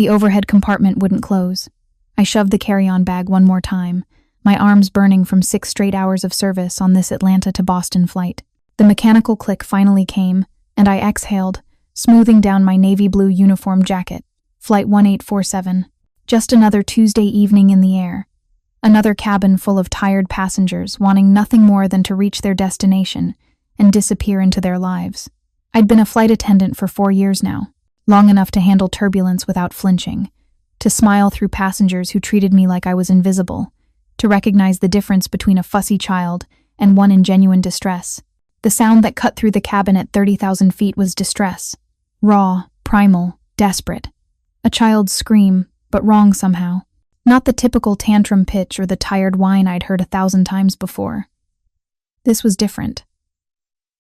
The overhead compartment wouldn't close. I shoved the carry-on bag one more time, my arms burning from 6 straight hours of service on this Atlanta to Boston flight. The mechanical click finally came, and I exhaled, smoothing down my navy blue uniform jacket. Flight 1847. Just another Tuesday evening in the air. Another cabin full of tired passengers wanting nothing more than to reach their destination and disappear into their lives. I'd been a flight attendant for 4 years now, long enough to handle turbulence without flinching, to smile through passengers who treated me like I was invisible, to recognize the difference between a fussy child and one in genuine distress. The sound that cut through the cabin at 30,000 feet was distress. Raw, primal, desperate. A child's scream, but wrong somehow. Not the typical tantrum pitch or the tired whine I'd heard 1,000 times before. This was different.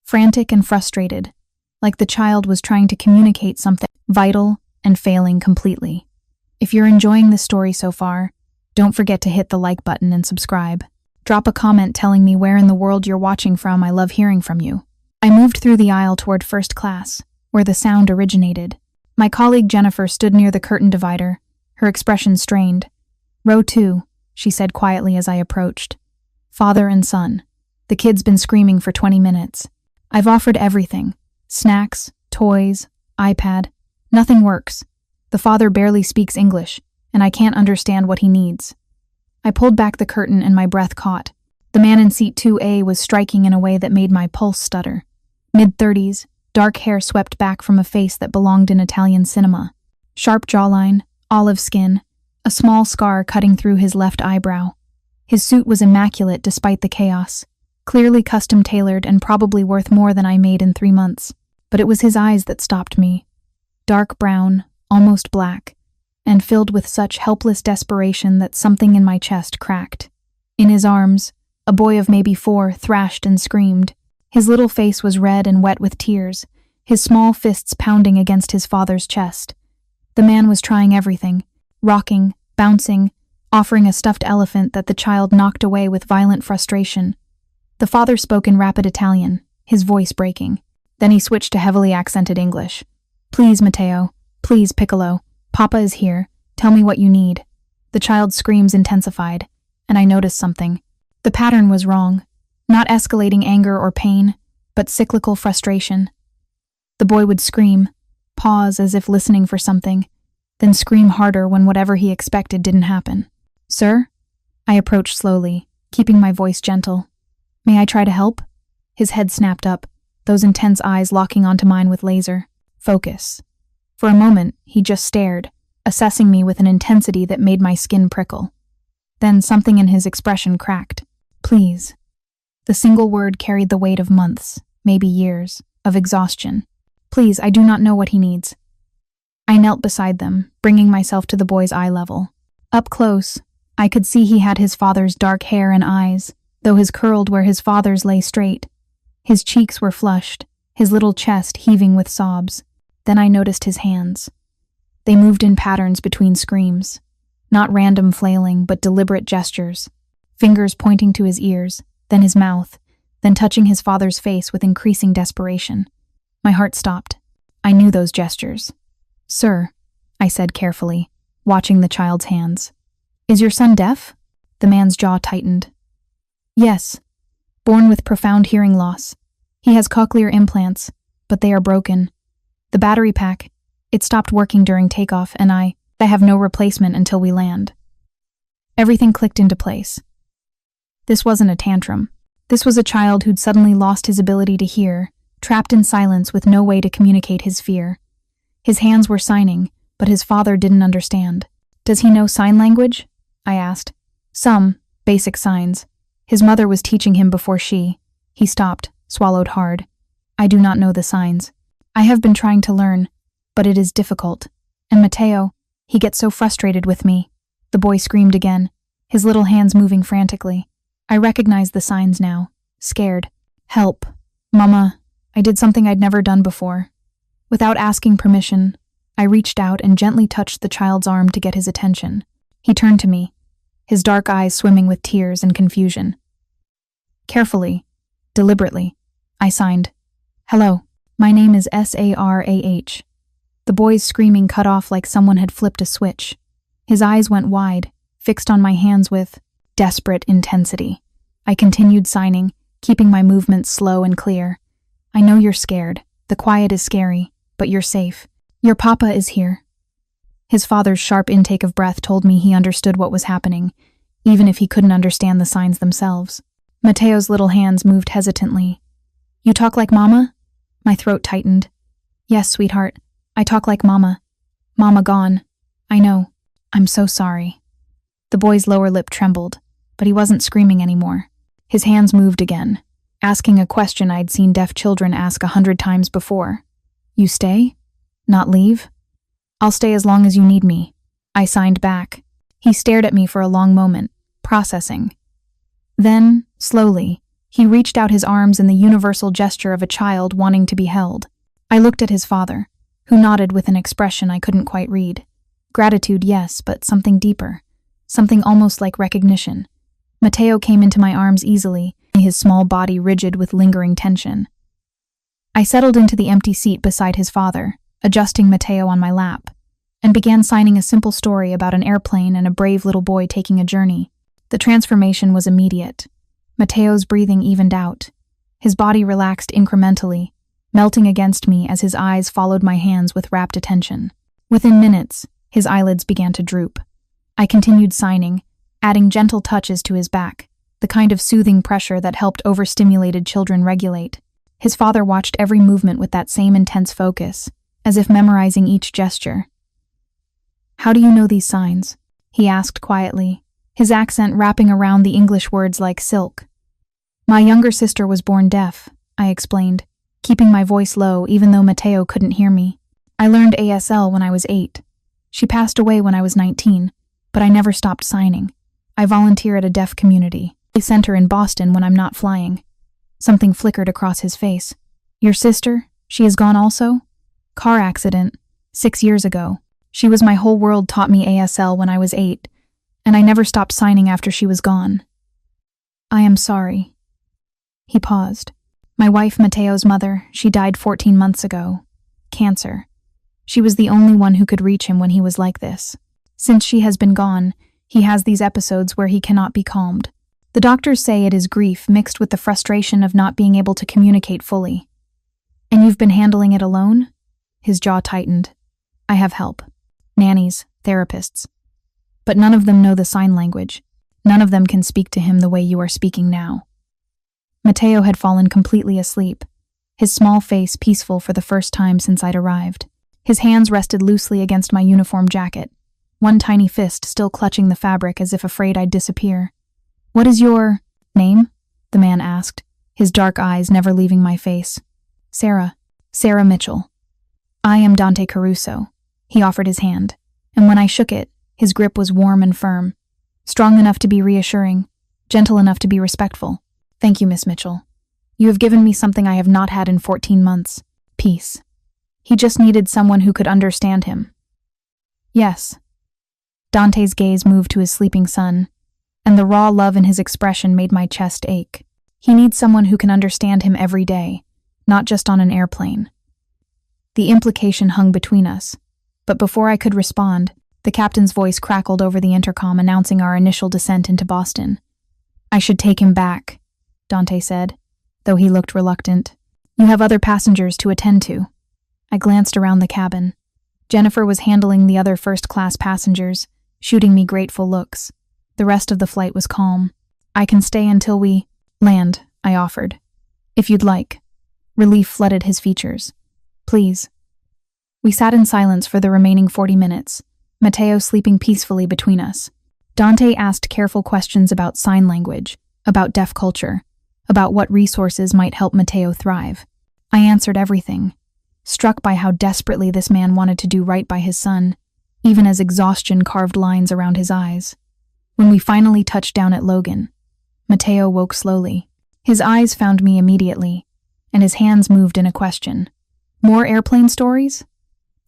Frantic and frustrated, like the child was trying to communicate something vital and failing completely. If you're enjoying this story so far, don't forget to hit the like button and subscribe. Drop a comment telling me where in the world you're watching from. I love hearing from you. I moved through the aisle toward first class, where the sound originated. My colleague Jennifer stood near the curtain divider, her expression strained. "Row 2, she said quietly as I approached. "Father and son. The kid's been screaming for 20 minutes. I've offered everything. Snacks, toys, iPad. Nothing works. The father barely speaks English, and I can't understand what he needs." I pulled back the curtain and my breath caught. The man in seat 2A was striking in a way that made my pulse stutter. Mid-30s, dark hair swept back from a face that belonged in Italian cinema. Sharp jawline, olive skin, a small scar cutting through his left eyebrow. His suit was immaculate despite the chaos, clearly custom-tailored and probably worth more than I made in 3 months. But it was his eyes that stopped me. Dark brown, almost black, and filled with such helpless desperation that something in my chest cracked. In his arms, a boy of maybe 4 thrashed and screamed. His little face was red and wet with tears, his small fists pounding against his father's chest. The man was trying everything, rocking, bouncing, offering a stuffed elephant that the child knocked away with violent frustration. The father spoke in rapid Italian, his voice breaking. Then he switched to heavily accented English. "Please, Matteo. Please, Piccolo. Papa is here. Tell me what you need." The child's screams intensified, and I noticed something. The pattern was wrong. Not escalating anger or pain, but cyclical frustration. The boy would scream, pause as if listening for something, then scream harder when whatever he expected didn't happen. "Sir?" I approached slowly, keeping my voice gentle. "May I try to help?" His head snapped up, those intense eyes locking onto mine with laser. Focus. For a moment, he just stared, assessing me with an intensity that made my skin prickle. Then something in his expression cracked. "Please." The single word carried the weight of months, maybe years, of exhaustion. "Please, I do not know what he needs." I knelt beside them, bringing myself to the boy's eye level. Up close, I could see he had his father's dark hair and eyes, though his curled where his father's lay straight. His cheeks were flushed, his little chest heaving with sobs. Then I noticed his hands. They moved in patterns between screams. Not random flailing, but deliberate gestures. Fingers pointing to his ears, then his mouth, then touching his father's face with increasing desperation. My heart stopped. I knew those gestures. "Sir," I said carefully, watching the child's hands. "Is your son deaf?" The man's jaw tightened. "Yes. Born with profound hearing loss. He has cochlear implants, but they are broken. The battery pack, it stopped working during takeoff, and I have no replacement until we land." Everything clicked into place. This wasn't a tantrum. This was a child who'd suddenly lost his ability to hear, trapped in silence with no way to communicate his fear. His hands were signing, but his father didn't understand. "Does he know sign language?" I asked. "Some, basic signs. His mother was teaching him before she." He stopped, swallowed hard. "I do not know the signs. I have been trying to learn, but it is difficult. And Matteo, he gets so frustrated with me." The boy screamed again, his little hands moving frantically. I recognized the signs now, scared. "Help. Mama, I did something I'd never done before." Without asking permission, I reached out and gently touched the child's arm to get his attention. He turned to me, his dark eyes swimming with tears and confusion. Carefully, deliberately, I signed, "Hello, my name is Sarah." The boy's screaming cut off like someone had flipped a switch. His eyes went wide, fixed on my hands with desperate intensity. I continued signing, keeping my movements slow and clear. I know you're scared. The quiet is scary, but you're safe. Your papa is here. His father's sharp intake of breath told me he understood what was happening, even if he couldn't understand the signs themselves. Matteo's little hands moved hesitantly. You talk like Mama? My throat tightened. Yes, sweetheart. I talk like Mama. Mama gone. I know. I'm so sorry. The boy's lower lip trembled, but he wasn't screaming anymore. His hands moved again, asking a question I'd seen deaf children ask 100 times before. You stay? Not leave? I'll stay as long as you need me. I signed back. He stared at me for a long moment, processing. Then, slowly, he reached out his arms in the universal gesture of a child wanting to be held. I looked at his father, who nodded with an expression I couldn't quite read. Gratitude, yes, but something deeper. Something almost like recognition. Matteo came into my arms easily, his small body rigid with lingering tension. I settled into the empty seat beside his father, adjusting Matteo on my lap, and began signing a simple story about an airplane and a brave little boy taking a journey. The transformation was immediate. Matteo's breathing evened out. His body relaxed incrementally, melting against me as his eyes followed my hands with rapt attention. Within minutes, his eyelids began to droop. I continued signing, adding gentle touches to his back, the kind of soothing pressure that helped overstimulated children regulate. His father watched every movement with that same intense focus, as if memorizing each gesture. How do you know these signs? He asked quietly, his accent wrapping around the English words like silk. My younger sister was born deaf, I explained, keeping my voice low even though Matteo couldn't hear me. I learned ASL when I was 8. She passed away when I was 19, but I never stopped signing. I volunteer at a deaf community center in Boston when I'm not flying. Something flickered across his face. Your sister? She is gone also? Car accident. 6 years ago. She was my whole world, taught me ASL when I was 8, and I never stopped signing after she was gone. I am sorry. He paused. My wife, Matteo's mother, she died 14 months ago. Cancer. She was the only one who could reach him when he was like this. Since she has been gone, he has these episodes where he cannot be calmed. The doctors say it is grief mixed with the frustration of not being able to communicate fully. And you've been handling it alone? His jaw tightened. I have help. Nannies, therapists. But none of them know the sign language. None of them can speak to him the way you are speaking now. Matteo had fallen completely asleep, his small face peaceful for the first time since I'd arrived. His hands rested loosely against my uniform jacket, one tiny fist still clutching the fabric as if afraid I'd disappear. What is your name? The man asked, his dark eyes never leaving my face. Sarah Mitchell. I am Dante Caruso. He offered his hand, and when I shook it, his grip was warm and firm, strong enough to be reassuring, gentle enough to be respectful. Thank you, Miss Mitchell. You have given me something I have not had in 14 months. Peace. He just needed someone who could understand him. Yes. Dante's gaze moved to his sleeping son, and the raw love in his expression made my chest ache. He needs someone who can understand him every day, not just on an airplane. The implication hung between us, but before I could respond, the captain's voice crackled over the intercom announcing our initial descent into Boston. I should take him back, Dante said, though he looked reluctant. You have other passengers to attend to. I glanced around the cabin. Jennifer was handling the other first-class passengers, shooting me grateful looks. The rest of the flight was calm. I can stay until we land, I offered. If you'd like. Relief flooded his features. Please. We sat in silence for the remaining 40 minutes, Matteo sleeping peacefully between us. Dante asked careful questions about sign language, about deaf culture, about what resources might help Matteo thrive. I answered everything, struck by how desperately this man wanted to do right by his son, even as exhaustion carved lines around his eyes. When we finally touched down at Logan, Matteo woke slowly. His eyes found me immediately, and his hands moved in a question. More airplane stories?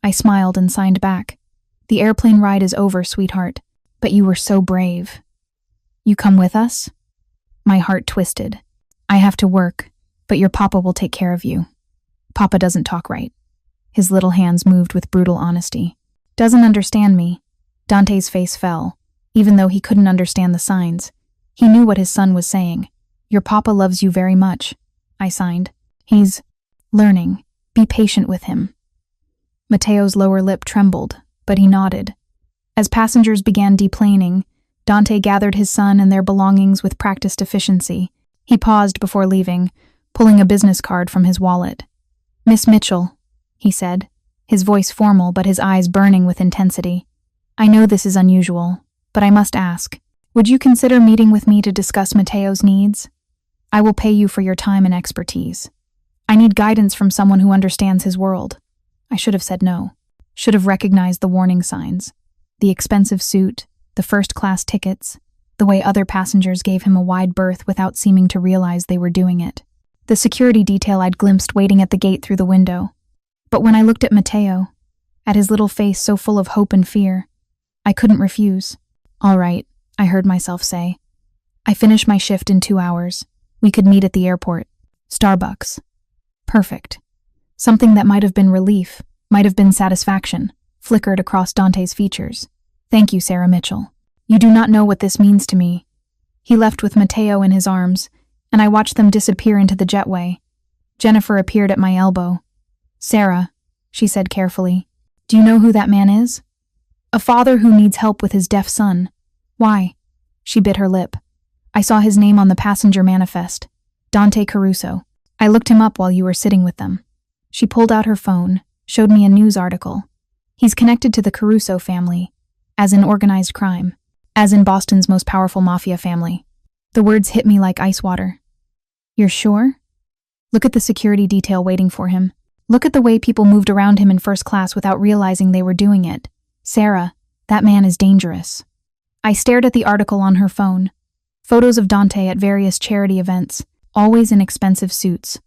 I smiled and signed back. The airplane ride is over, sweetheart, but you were so brave. You come with us? My heart twisted. I have to work, but your papa will take care of you. Papa doesn't talk right. His little hands moved with brutal honesty. Doesn't understand me. Dante's face fell, even though he couldn't understand the signs. He knew what his son was saying. Your papa loves you very much, I signed. He's learning. Be patient with him. Matteo's lower lip trembled, but he nodded. As passengers began deplaning, Dante gathered his son and their belongings with practiced efficiency. He paused before leaving, pulling a business card from his wallet. Miss Mitchell, he said, his voice formal but his eyes burning with intensity. I know this is unusual, but I must ask, would you consider meeting with me to discuss Matteo's needs? I will pay you for your time and expertise. I need guidance from someone who understands his world. I should have said no. Should have recognized the warning signs. The expensive suit, the first-class tickets, the way other passengers gave him a wide berth without seeming to realize they were doing it. The security detail I'd glimpsed waiting at the gate through the window. But when I looked at Matteo, at his little face so full of hope and fear, I couldn't refuse. All right, I heard myself say. I finish my shift in 2 hours. We could meet at the airport. Starbucks. Perfect. Something that might have been relief, might have been satisfaction, flickered across Dante's features. Thank you, Sarah Mitchell. You do not know what this means to me. He left with Matteo in his arms, and I watched them disappear into the jetway. Jennifer appeared at my elbow. Sarah, she said carefully, do you know who that man is? A father who needs help with his deaf son. Why? She bit her lip. I saw his name on the passenger manifest. Dante Caruso. I looked him up while you were sitting with them. She pulled out her phone, showed me a news article. He's connected to the Caruso family, as in organized crime, as in Boston's most powerful Mafia family. The words hit me like ice water. You're sure? Look at the security detail waiting for him. Look at the way people moved around him in first class without realizing they were doing it. Sarah, that man is dangerous. I stared at the article on her phone. Photos of Dante at various charity events, always in expensive suits,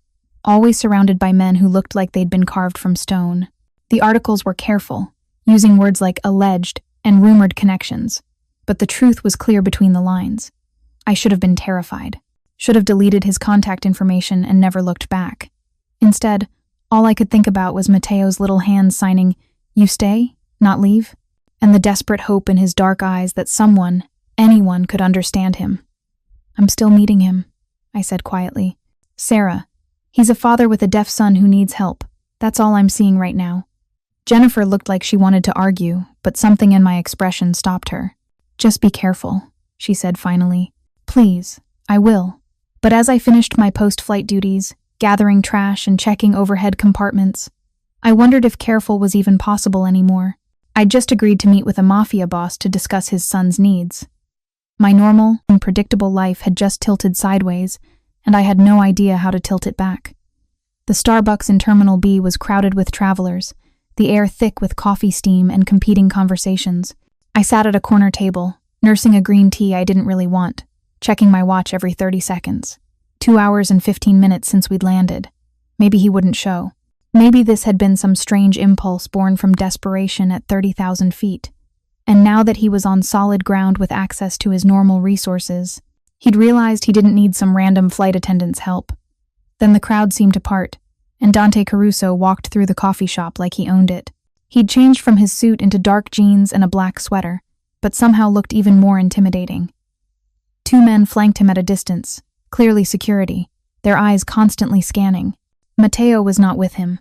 always surrounded by men who looked like they'd been carved from stone. The articles were careful, using words like alleged and rumored connections, but the truth was clear between the lines. I should have been terrified, should have deleted his contact information and never looked back. Instead, all I could think about was Matteo's little hands signing, "You stay, not leave," and the desperate hope in his dark eyes that someone, anyone, could understand him. I'm still meeting him, I said quietly. Sarah, he's a father with a deaf son who needs help. That's all I'm seeing right now. Jennifer looked like she wanted to argue, but something in my expression stopped her. Just be careful, she said finally. Please, I will. But as I finished my post-flight duties, gathering trash and checking overhead compartments, I wondered if careful was even possible anymore. I'd just agreed to meet with a Mafia boss to discuss his son's needs. My normal and predictable life had just tilted sideways, and I had no idea how to tilt it back. The Starbucks in Terminal B was crowded with travelers, the air thick with coffee steam and competing conversations. I sat at a corner table, nursing a green tea I didn't really want, checking my watch every 30 seconds. 2 hours and 15 minutes since we'd landed. Maybe he wouldn't show. Maybe this had been some strange impulse born from desperation at 30,000 feet. And now that he was on solid ground with access to his normal resources, he'd realized he didn't need some random flight attendant's help. Then the crowd seemed to part, and Dante Caruso walked through the coffee shop like he owned it. He'd changed from his suit into dark jeans and a black sweater, but somehow looked even more intimidating. 2 men flanked him at a distance, clearly security, their eyes constantly scanning. Matteo was not with him.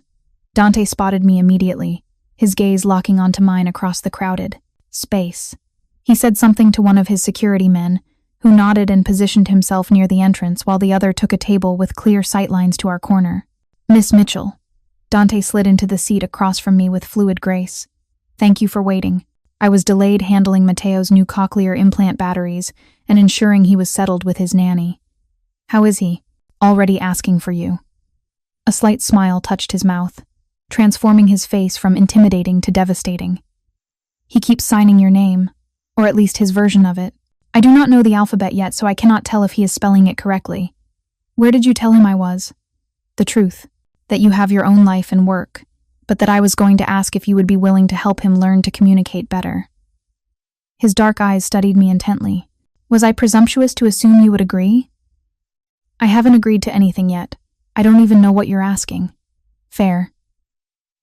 Dante spotted me immediately, his gaze locking onto mine across the crowded space. He said something to one of his security men, who nodded and positioned himself near the entrance while the other took a table with clear sightlines to our corner. Miss Mitchell. Dante slid into the seat across from me with fluid grace. Thank you for waiting. I was delayed handling Matteo's new cochlear implant batteries and ensuring he was settled with his nanny. How is he? Already asking for you. A slight smile touched his mouth, transforming his face from intimidating to devastating. He keeps signing your name, or at least his version of it. I do not know the alphabet yet, so I cannot tell if he is spelling it correctly. Where did you tell him I was? The truth, that you have your own life and work, but that I was going to ask if you would be willing to help him learn to communicate better. His dark eyes studied me intently. Was I presumptuous to assume you would agree? I haven't agreed to anything yet. I don't even know what you're asking. Fair.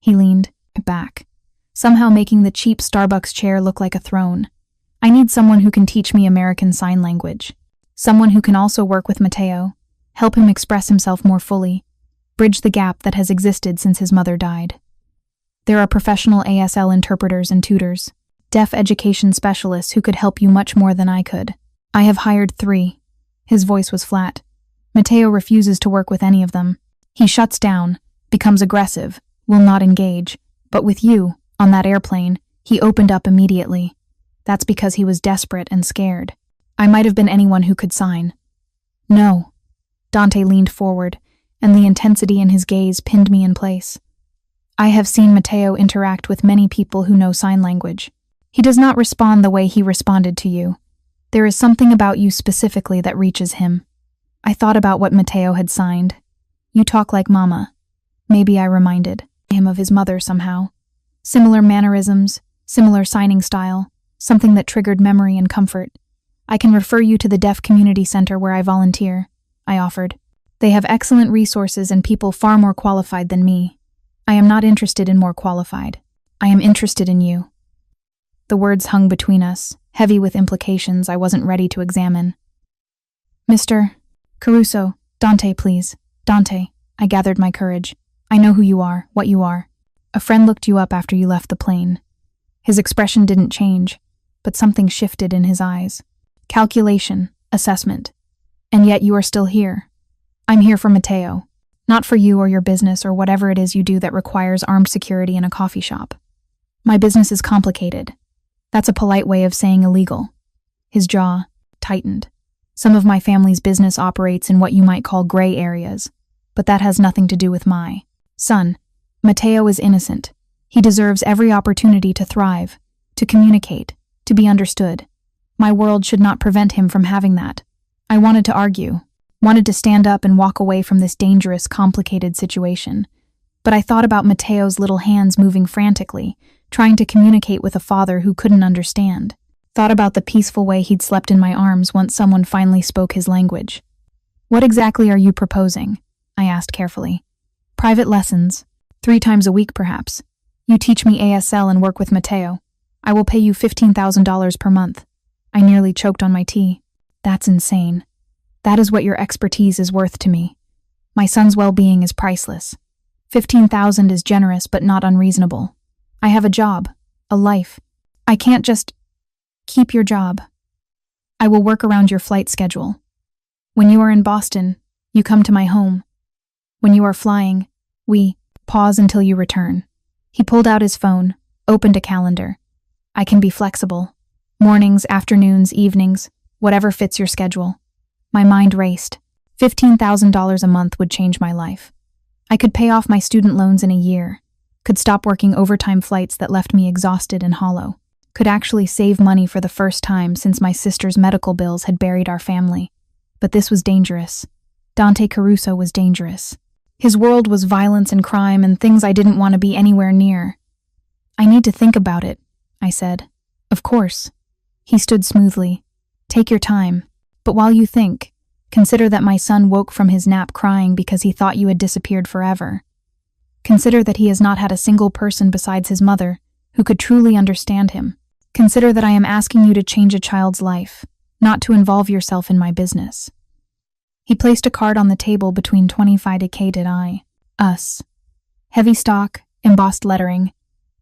He leaned back, somehow making the cheap Starbucks chair look like a throne. I need someone who can teach me American Sign Language. Someone who can also work with Matteo, help him express himself more fully, bridge the gap that has existed since his mother died. There are professional ASL interpreters and tutors, deaf education specialists who could help you much more than I could. I have hired 3. His voice was flat. Matteo refuses to work with any of them. He shuts down, becomes aggressive, will not engage. But with you, on that airplane, he opened up immediately. That's because he was desperate and scared. I might have been anyone who could sign. No. Dante leaned forward, and the intensity in his gaze pinned me in place. I have seen Matteo interact with many people who know sign language. He does not respond the way he responded to you. There is something about you specifically that reaches him. I thought about what Matteo had signed. You talk like Mama. Maybe I reminded him of his mother somehow. Similar mannerisms, similar signing style, something that triggered memory and comfort. I can refer you to the Deaf Community Center where I volunteer, I offered. They have excellent resources and people far more qualified than me. I am not interested in more qualified. I am interested in you. The words hung between us, heavy with implications I wasn't ready to examine. Mr. Caruso, Dante, please. Dante, I gathered my courage. I know who you are, what you are. A friend looked you up after you left the plane. His expression didn't change, but something shifted in his eyes. Calculation, assessment. And yet you are still here. I'm here for Matteo, not for you or your business or whatever it is you do that requires armed security in a coffee shop. My business is complicated. That's a polite way of saying illegal. His jaw tightened. Some of my family's business operates in what you might call gray areas, but that has nothing to do with my son. Matteo is innocent. He deserves every opportunity to thrive, to communicate, to be understood. My world should not prevent him from having that. I wanted to argue, wanted to stand up and walk away from this dangerous, complicated situation. But I thought about Matteo's little hands moving frantically, trying to communicate with a father who couldn't understand. Thought about the peaceful way he'd slept in my arms once someone finally spoke his language. What exactly are you proposing? I asked carefully. Private lessons, 3 times a week perhaps. You teach me ASL and work with Matteo. I will pay you $15,000 per month. I nearly choked on my tea. That's insane. That is what your expertise is worth to me. My son's well-being is priceless. $15,000 is generous but not unreasonable. I have a job, a life. I can't just keep your job. I will work around your flight schedule. When you are in Boston, you come to my home. When you are flying, we pause until you return. He pulled out his phone, opened a calendar. I can be flexible. Mornings, afternoons, evenings, whatever fits your schedule. My mind raced. $15,000 a month would change my life. I could pay off my student loans in a year, could stop working overtime flights that left me exhausted and hollow, could actually save money for the first time since my sister's medical bills had buried our family. But this was dangerous. Dante Caruso was dangerous. His world was violence and crime and things I didn't want to be anywhere near. I need to think about it, I said. Of course. He stood smoothly. Take your time. But while you think, consider that my son woke from his nap crying because he thought you had disappeared forever. Consider that he has not had a single person besides his mother who could truly understand him. Consider that I am asking you to change a child's life, not to involve yourself in my business. He placed a card on the table between 25K and I. Us. Heavy stock, embossed lettering.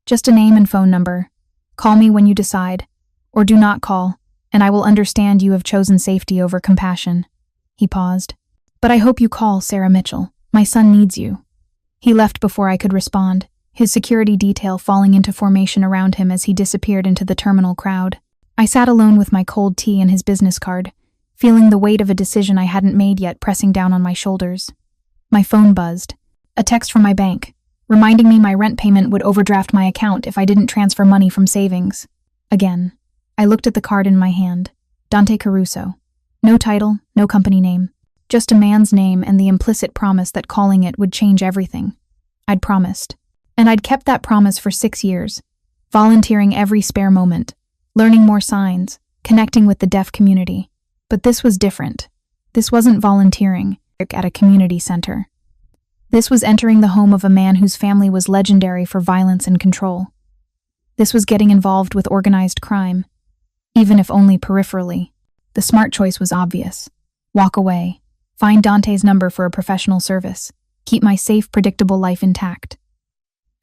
Just a name and phone number. Call me when you decide, or do not call, and I will understand you have chosen safety over compassion. He paused. But I hope you call, Sarah Mitchell. My son needs you. He left before I could respond, his security detail falling into formation around him as he disappeared into the terminal crowd. I sat alone with my cold tea and his business card, feeling the weight of a decision I hadn't made yet pressing down on my shoulders. My phone buzzed. A text from my bank, reminding me my rent payment would overdraft my account if I didn't transfer money from savings. Again, I looked at the card in my hand. Dante Caruso. No title, no company name. Just a man's name and the implicit promise that calling it would change everything. I'd promised. And I'd kept that promise for 6 years, volunteering every spare moment, learning more signs, connecting with the deaf community. But this was different. This wasn't volunteering at a community center. This was entering the home of a man whose family was legendary for violence and control. This was getting involved with organized crime, even if only peripherally. The smart choice was obvious. Walk away. Find Dante's number for a professional service. Keep my safe, predictable life intact.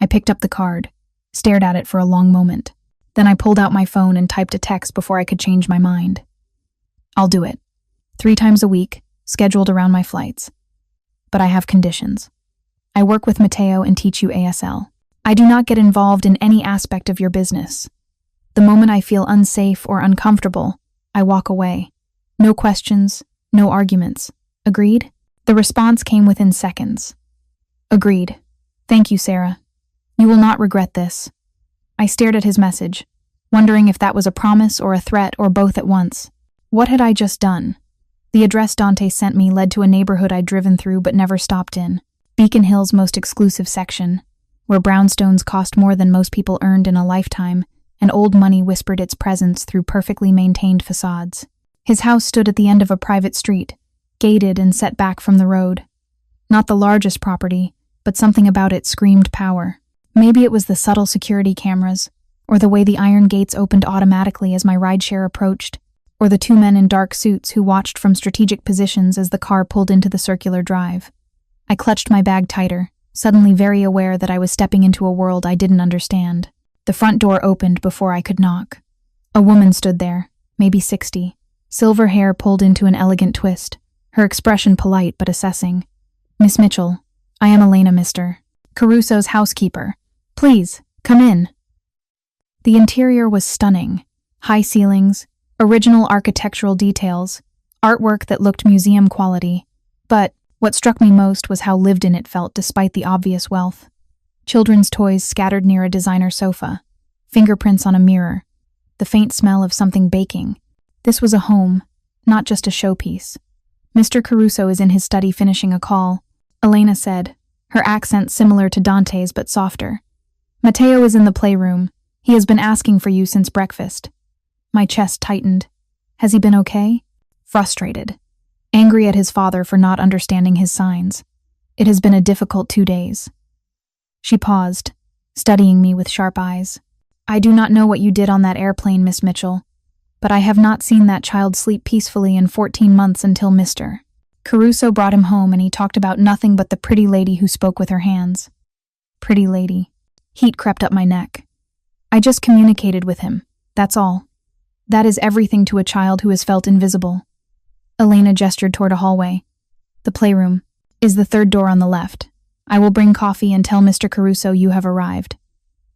I picked up the card, stared at it for a long moment. Then I pulled out my phone and typed a text before I could change my mind. I'll do it. 3 times a week, scheduled around my flights. But I have conditions. I work with Matteo and teach you ASL. I do not get involved in any aspect of your business. The moment I feel unsafe or uncomfortable, I walk away. No questions, no arguments. Agreed? The response came within seconds. Agreed. Thank you, Sarah. You will not regret this. I stared at his message, wondering if that was a promise or a threat or both at once. What had I just done? The address Dante sent me led to a neighborhood I'd driven through but never stopped in. Beacon Hill's most exclusive section, where brownstones cost more than most people earned in a lifetime, and old money whispered its presence through perfectly maintained facades. His house stood at the end of a private street, gated and set back from the road. Not the largest property, but something about it screamed power. Maybe it was the subtle security cameras, or the way the iron gates opened automatically as my rideshare approached, or the 2 men in dark suits who watched from strategic positions as the car pulled into the circular drive. I clutched my bag tighter, suddenly very aware that I was stepping into a world I didn't understand. The front door opened before I could knock. A woman stood there, maybe 60, silver hair pulled into an elegant twist, her expression polite but assessing. Miss Mitchell, I am Elena, Mr. Caruso's housekeeper. Please, come in. The interior was stunning. High ceilings, original architectural details, artwork that looked museum quality. But what struck me most was how lived in it felt despite the obvious wealth. Children's toys scattered near a designer sofa, fingerprints on a mirror, the faint smell of something baking. This was a home, not just a showpiece. Mr. Caruso is in his study finishing a call, Elena said, her accent similar to Dante's but softer. Matteo is in the playroom. He has been asking for you since breakfast. My chest tightened. Has he been okay? Frustrated. Angry at his father for not understanding his signs. It has been a difficult 2 days. She paused, studying me with sharp eyes. I do not know what you did on that airplane, Miss Mitchell, but I have not seen that child sleep peacefully in 14 months until Mr. Caruso brought him home and he talked about nothing but the pretty lady who spoke with her hands. Pretty lady. Heat crept up my neck. I just communicated with him, that's all. That is everything to a child who has felt invisible. Elena gestured toward a hallway. The playroom is the 3rd door on the left. I will bring coffee and tell Mr. Caruso you have arrived.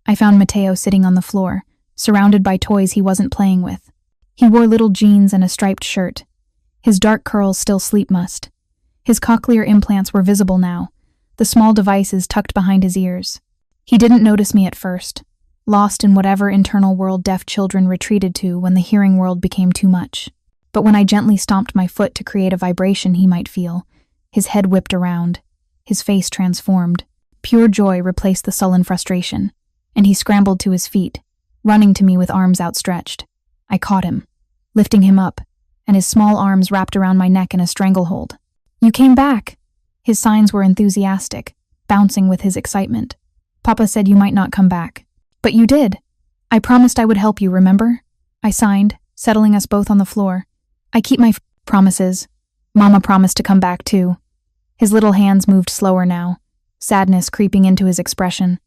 I found Matteo sitting on the floor, surrounded by toys he wasn't playing with. He wore little jeans and a striped shirt. His dark curls still sleep mussed. His cochlear implants were visible now, the small devices tucked behind his ears. He didn't notice me at first, lost in whatever internal world deaf children retreated to when the hearing world became too much. But when I gently stomped my foot to create a vibration he might feel, his head whipped around, his face transformed. Pure joy replaced the sullen frustration, and he scrambled to his feet, running to me with arms outstretched. I caught him, lifting him up, and his small arms wrapped around my neck in a stranglehold. You came back! His signs were enthusiastic, bouncing with his excitement. Papa said you might not come back. But you did. I promised I would help you, remember? I signed, settling us both on the floor. I keep my promises. Mama promised to come back too. His little hands moved slower now, sadness creeping into his expression.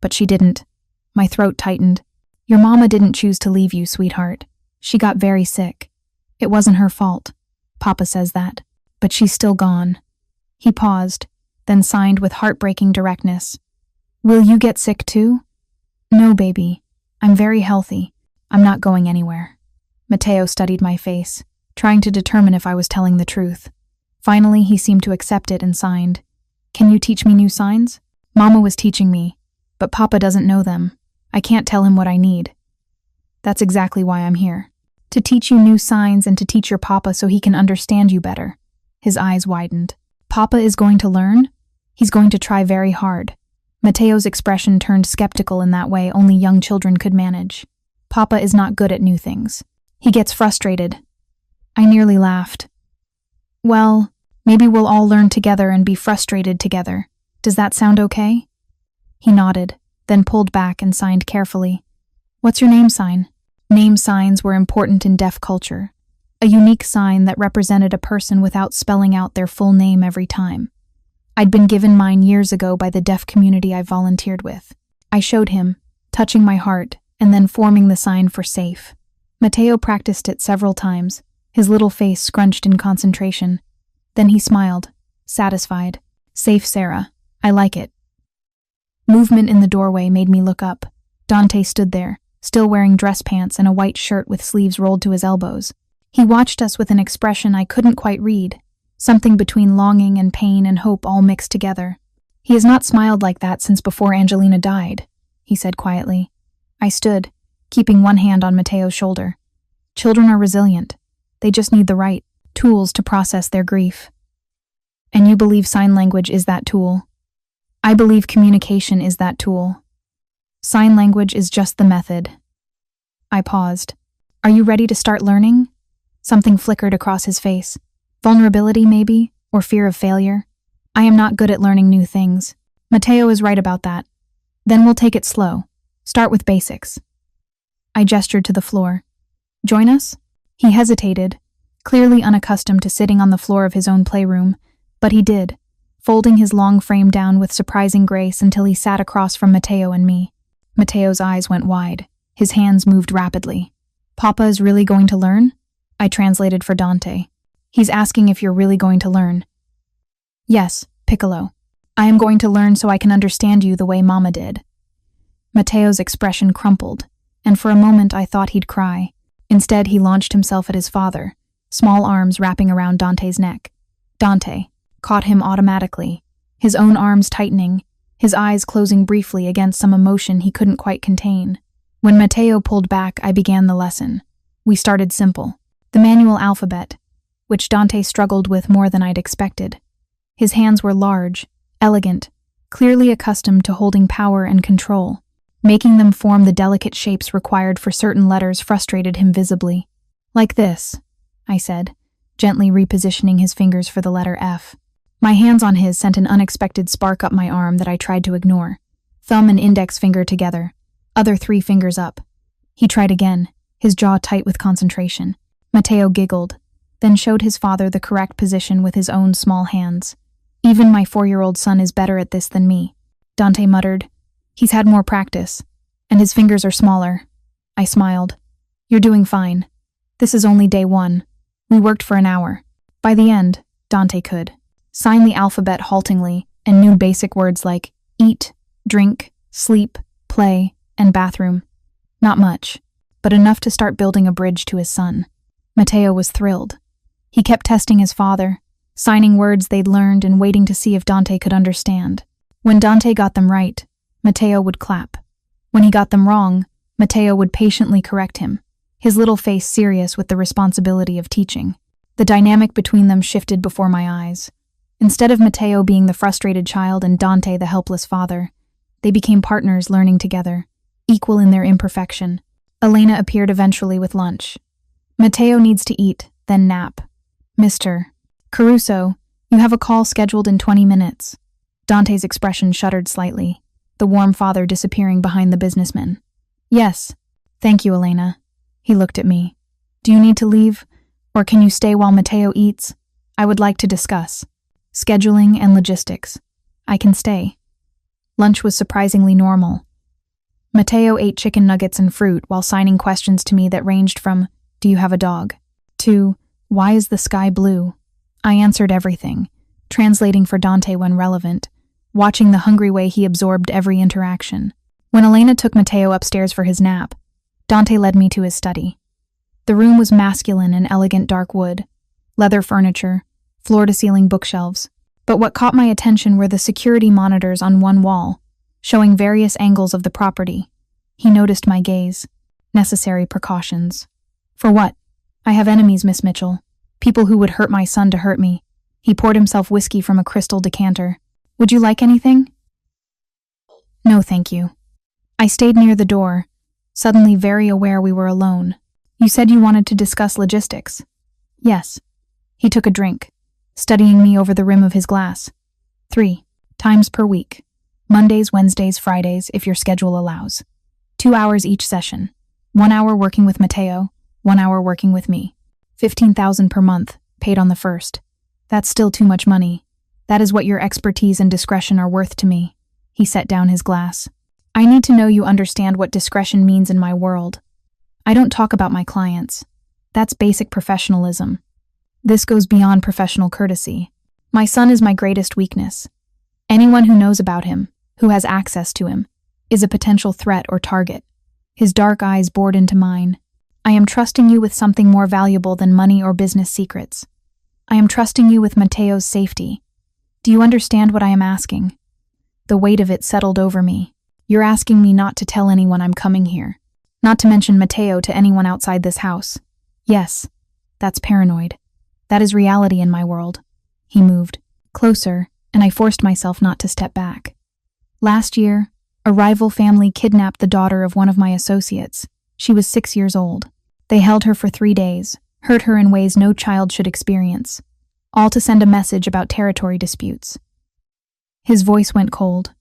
But she didn't. My throat tightened. Your mama didn't choose to leave you, sweetheart. She got very sick. It wasn't her fault. Papa says that. But she's still gone. He paused, then signed with heartbreaking directness. Will you get sick too? No, baby. I'm very healthy. I'm not going anywhere. Matteo studied my face, trying to determine if I was telling the truth. Finally, he seemed to accept it and signed. Can you teach me new signs? Mama was teaching me, but Papa doesn't know them. I can't tell him what I need. That's exactly why I'm here. To teach you new signs and to teach your Papa so he can understand you better. His eyes widened. Papa is going to learn? He's going to try very hard. Matteo's expression turned skeptical in that way only young children could manage. Papa is not good at new things. He gets frustrated. I nearly laughed. Well, maybe we'll all learn together and be frustrated together. Does that sound okay? He nodded, then pulled back and signed carefully. What's your name sign? Name signs were important in deaf culture. A unique sign that represented a person without spelling out their full name every time. I'd been given mine years ago by the deaf community I volunteered with. I showed him, touching my heart, and then forming the sign for safe. Matteo practiced it several times, his little face scrunched in concentration. Then he smiled, satisfied. Safe, Sarah. I like it. Movement in the doorway made me look up. Dante stood there, still wearing dress pants and a white shirt with sleeves rolled to his elbows. He watched us with an expression I couldn't quite read, something between longing and pain and hope all mixed together. He has not smiled like that since before Angelina died, he said quietly. I stood, keeping one hand on Matteo's shoulder. Children are resilient. They just need the right tools to process their grief. And you believe sign language is that tool? I believe communication is that tool. Sign language is just the method. I paused. Are you ready to start learning? Something flickered across his face. Vulnerability, maybe, or fear of failure. I am not good at learning new things. Matteo is right about that. Then we'll take it slow. Start with basics. I gestured to the floor. Join us? He hesitated, clearly unaccustomed to sitting on the floor of his own playroom, but he did, folding his long frame down with surprising grace until he sat across from Matteo and me. Matteo's eyes went wide. His hands moved rapidly. Papa is really going to learn? I translated for Dante. He's asking if you're really going to learn. Yes, Piccolo. I am going to learn so I can understand you the way Mama did. Matteo's expression crumpled, and for a moment I thought he'd cry. Instead, he launched himself at his father, small arms wrapping around Dante's neck. Dante caught him automatically, his own arms tightening, his eyes closing briefly against some emotion he couldn't quite contain. When Matteo pulled back, I began the lesson. We started simple. The manual alphabet, which Dante struggled with more than I'd expected. His hands were large, elegant, clearly accustomed to holding power and control. Making them form the delicate shapes required for certain letters frustrated him visibly. Like this, I said, gently repositioning his fingers for the letter F. My hands on his sent an unexpected spark up my arm that I tried to ignore. Thumb and index finger together, other 3 fingers up. He tried again, his jaw tight with concentration. Matteo giggled, then showed his father the correct position with his own small hands. Even my 4-year-old son is better at this than me, Dante muttered. He's had more practice, and his fingers are smaller. I smiled. You're doing fine. This is only day 1. We worked for an hour. By the end, Dante could sign the alphabet haltingly and knew basic words like eat, drink, sleep, play, and bathroom. Not much, but enough to start building a bridge to his son. Matteo was thrilled. He kept testing his father, signing words they'd learned and waiting to see if Dante could understand. When Dante got them right, Matteo would clap. When he got them wrong, Matteo would patiently correct him, his little face serious with the responsibility of teaching. The dynamic between them shifted before my eyes. Instead of Matteo being the frustrated child and Dante the helpless father, they became partners learning together, equal in their imperfection. Elena appeared eventually with lunch. Matteo needs to eat, then nap. Mr. Caruso, you have a call scheduled in 20 minutes. Dante's expression shuddered slightly, the warm father disappearing behind the businessman. Yes, thank you, Elena. He looked at me. Do you need to leave, or can you stay while Matteo eats? I would like to discuss scheduling and logistics. I can stay. Lunch was surprisingly normal. Matteo ate chicken nuggets and fruit while signing questions to me that ranged from, do you have a dog? To, why is the sky blue? I answered everything, translating for Dante when relevant, watching the hungry way he absorbed every interaction. When Elena took Matteo upstairs for his nap, Dante led me to his study. The room was masculine and elegant dark wood, leather furniture, floor-to-ceiling bookshelves. But what caught my attention were the security monitors on one wall, showing various angles of the property. He noticed my gaze. Necessary precautions. For what? I have enemies, Miss Mitchell. People who would hurt my son to hurt me. He poured himself whiskey from a crystal decanter. Would you like anything? No, thank you. I stayed near the door, suddenly very aware we were alone. You said you wanted to discuss logistics. Yes. He took a drink, studying me over the rim of his glass. 3. Times per week. Mondays, Wednesdays, Fridays, if your schedule allows. 2 hours each session. 1 hour working with Matteo, 1 hour working with me. 15,000 per month, paid on the first. That's still too much money. That is what your expertise and discretion are worth to me. He set down his glass. I need to know you understand what discretion means in my world. I don't talk about my clients. That's basic professionalism. This goes beyond professional courtesy. My son is my greatest weakness. Anyone who knows about him, who has access to him, is a potential threat or target. His dark eyes bored into mine. I am trusting you with something more valuable than money or business secrets. I am trusting you with Matteo's safety. Do you understand what I am asking? The weight of it settled over me. You're asking me not to tell anyone I'm coming here. Not to mention Matteo to anyone outside this house. Yes, that's paranoid. That is reality in my world. He moved closer, and I forced myself not to step back. Last year, a rival family kidnapped the daughter of one of my associates. She was 6 years old. They held her for 3 days, hurt her in ways no child should experience, all to send a message about territory disputes. His voice went cold.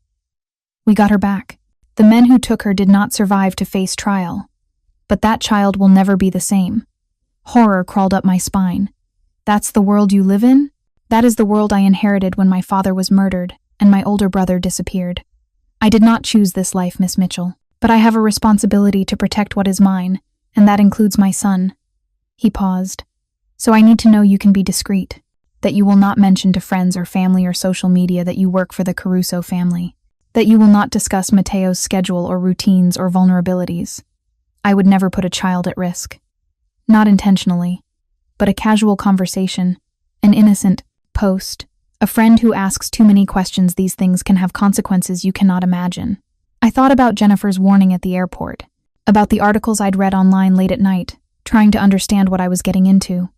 We got her back. The men who took her did not survive to face trial. But that child will never be the same. Horror crawled up my spine. That's the world you live in? That is the world I inherited when my father was murdered and my older brother disappeared. I did not choose this life, Miss Mitchell, but I have a responsibility to protect what is mine, and that includes my son. He paused. So I need to know you can be discreet, that you will not mention to friends or family or social media that you work for the Caruso family, that you will not discuss Matteo's schedule or routines or vulnerabilities. I would never put a child at risk. Not intentionally, but a casual conversation, an innocent post. A friend who asks too many questions, these things can have consequences you cannot imagine. I thought about Jennifer's warning at the airport, about the articles I'd read online late at night, trying to understand what I was getting into.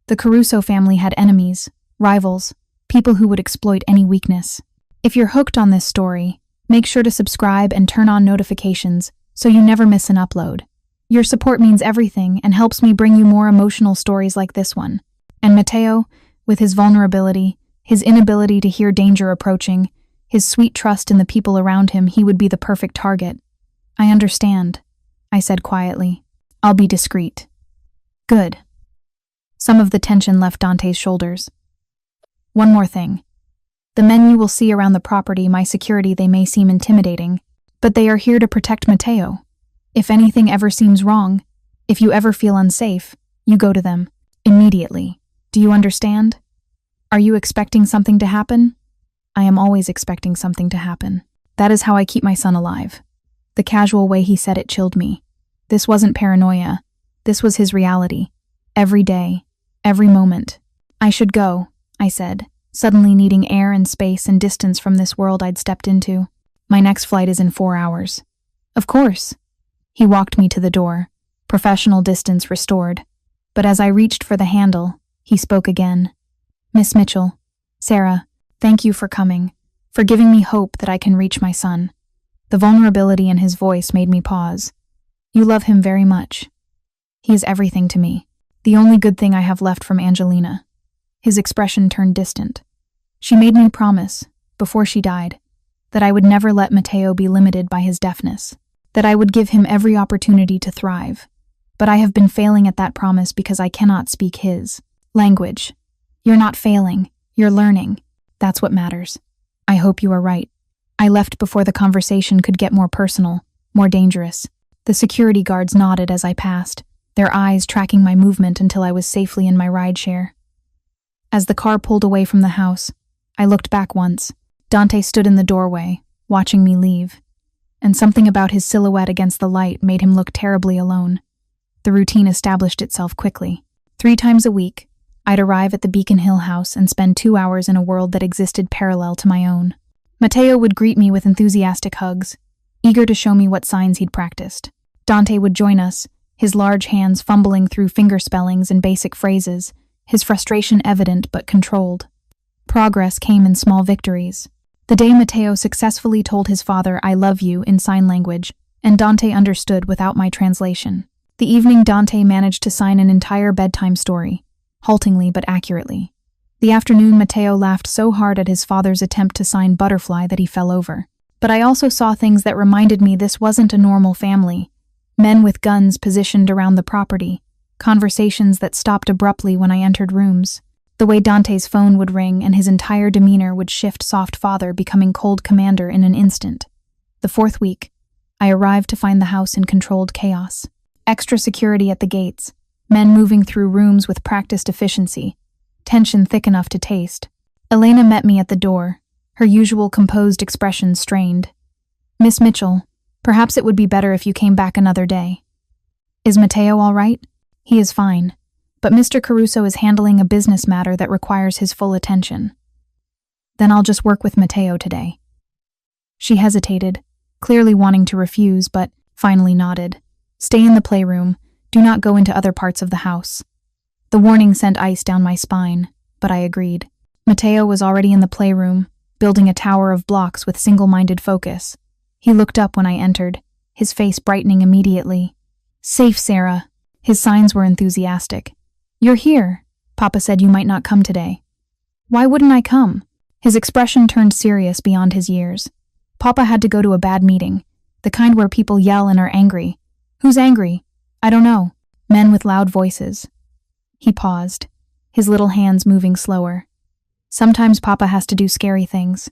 The Caruso family had enemies, rivals, people who would exploit any weakness. If you're hooked on this story, make sure to subscribe and turn on notifications so you never miss an upload. Your support means everything and helps me bring you more emotional stories like this one. And Matteo, with his vulnerability, his inability to hear danger approaching, his sweet trust in the people around him, he would be the perfect target. I understand, I said quietly. I'll be discreet. Good. Some of the tension left Dante's shoulders. One more thing. The men you will see around the property, my security, they may seem intimidating, but they are here to protect Matteo. If anything ever seems wrong, if you ever feel unsafe, you go to them. Immediately. Do you understand? Are you expecting something to happen? I am always expecting something to happen. That is how I keep my son alive. The casual way he said it chilled me. This wasn't paranoia. This was his reality. Every day. Every moment. I should go, I said, suddenly needing air and space and distance from this world I'd stepped into. My next flight is in 4 hours. Of course. He walked me to the door, professional distance restored. But as I reached for the handle, he spoke again. Miss Mitchell, Sarah, thank you for coming, for giving me hope that I can reach my son. The vulnerability in his voice made me pause. You love him very much. He is everything to me, the only good thing I have left from Angelina. His expression turned distant. She made me promise, before she died, that I would never let Matteo be limited by his deafness, that I would give him every opportunity to thrive. But I have been failing at that promise because I cannot speak his language. You're not failing, you're learning. That's what matters. I hope you are right. I left before the conversation could get more personal, more dangerous. The security guards nodded as I passed, their eyes tracking my movement until I was safely in my rideshare. As the car pulled away from the house, I looked back once. Dante stood in the doorway, watching me leave, and something about his silhouette against the light made him look terribly alone. The routine established itself quickly. 3 times a week, I'd arrive at the Beacon Hill house and spend 2 hours in a world that existed parallel to my own. Matteo would greet me with enthusiastic hugs, eager to show me what signs he'd practiced. Dante would join us, his large hands fumbling through finger spellings and basic phrases, his frustration evident but controlled. Progress came in small victories. The day Matteo successfully told his father "I love you" in sign language, and Dante understood without my translation. The evening Dante managed to sign an entire bedtime story, haltingly but accurately. The afternoon, Matteo laughed so hard at his father's attempt to sign Butterfly that he fell over. But I also saw things that reminded me this wasn't a normal family. Men with guns positioned around the property, conversations that stopped abruptly when I entered rooms. The way Dante's phone would ring and his entire demeanor would shift, soft father becoming cold commander in an instant. The fourth week, I arrived to find the house in controlled chaos. Extra security at the gates, men moving through rooms with practiced efficiency, tension thick enough to taste. Elena met me at the door, her usual composed expression strained. "Miss Mitchell, perhaps it would be better if you came back another day." "Is Matteo all right?" "He is fine, but Mr. Caruso is handling a business matter that requires his full attention." "Then I'll just work with Matteo today." She hesitated, clearly wanting to refuse, but finally nodded. "Stay in the playroom. Do not go into other parts of the house." The warning sent ice down my spine, but I agreed. Matteo was already in the playroom, building a tower of blocks with single-minded focus. He looked up when I entered, his face brightening immediately. "Safe, Sarah." His signs were enthusiastic. "You're here. Papa said you might not come today." "Why wouldn't I come?" His expression turned serious beyond his years. "Papa had to go to a bad meeting, the kind where people yell and are angry." "Who's angry?" "I don't know." "Men with loud voices." He paused, his little hands moving slower. "Sometimes Papa has to do scary things.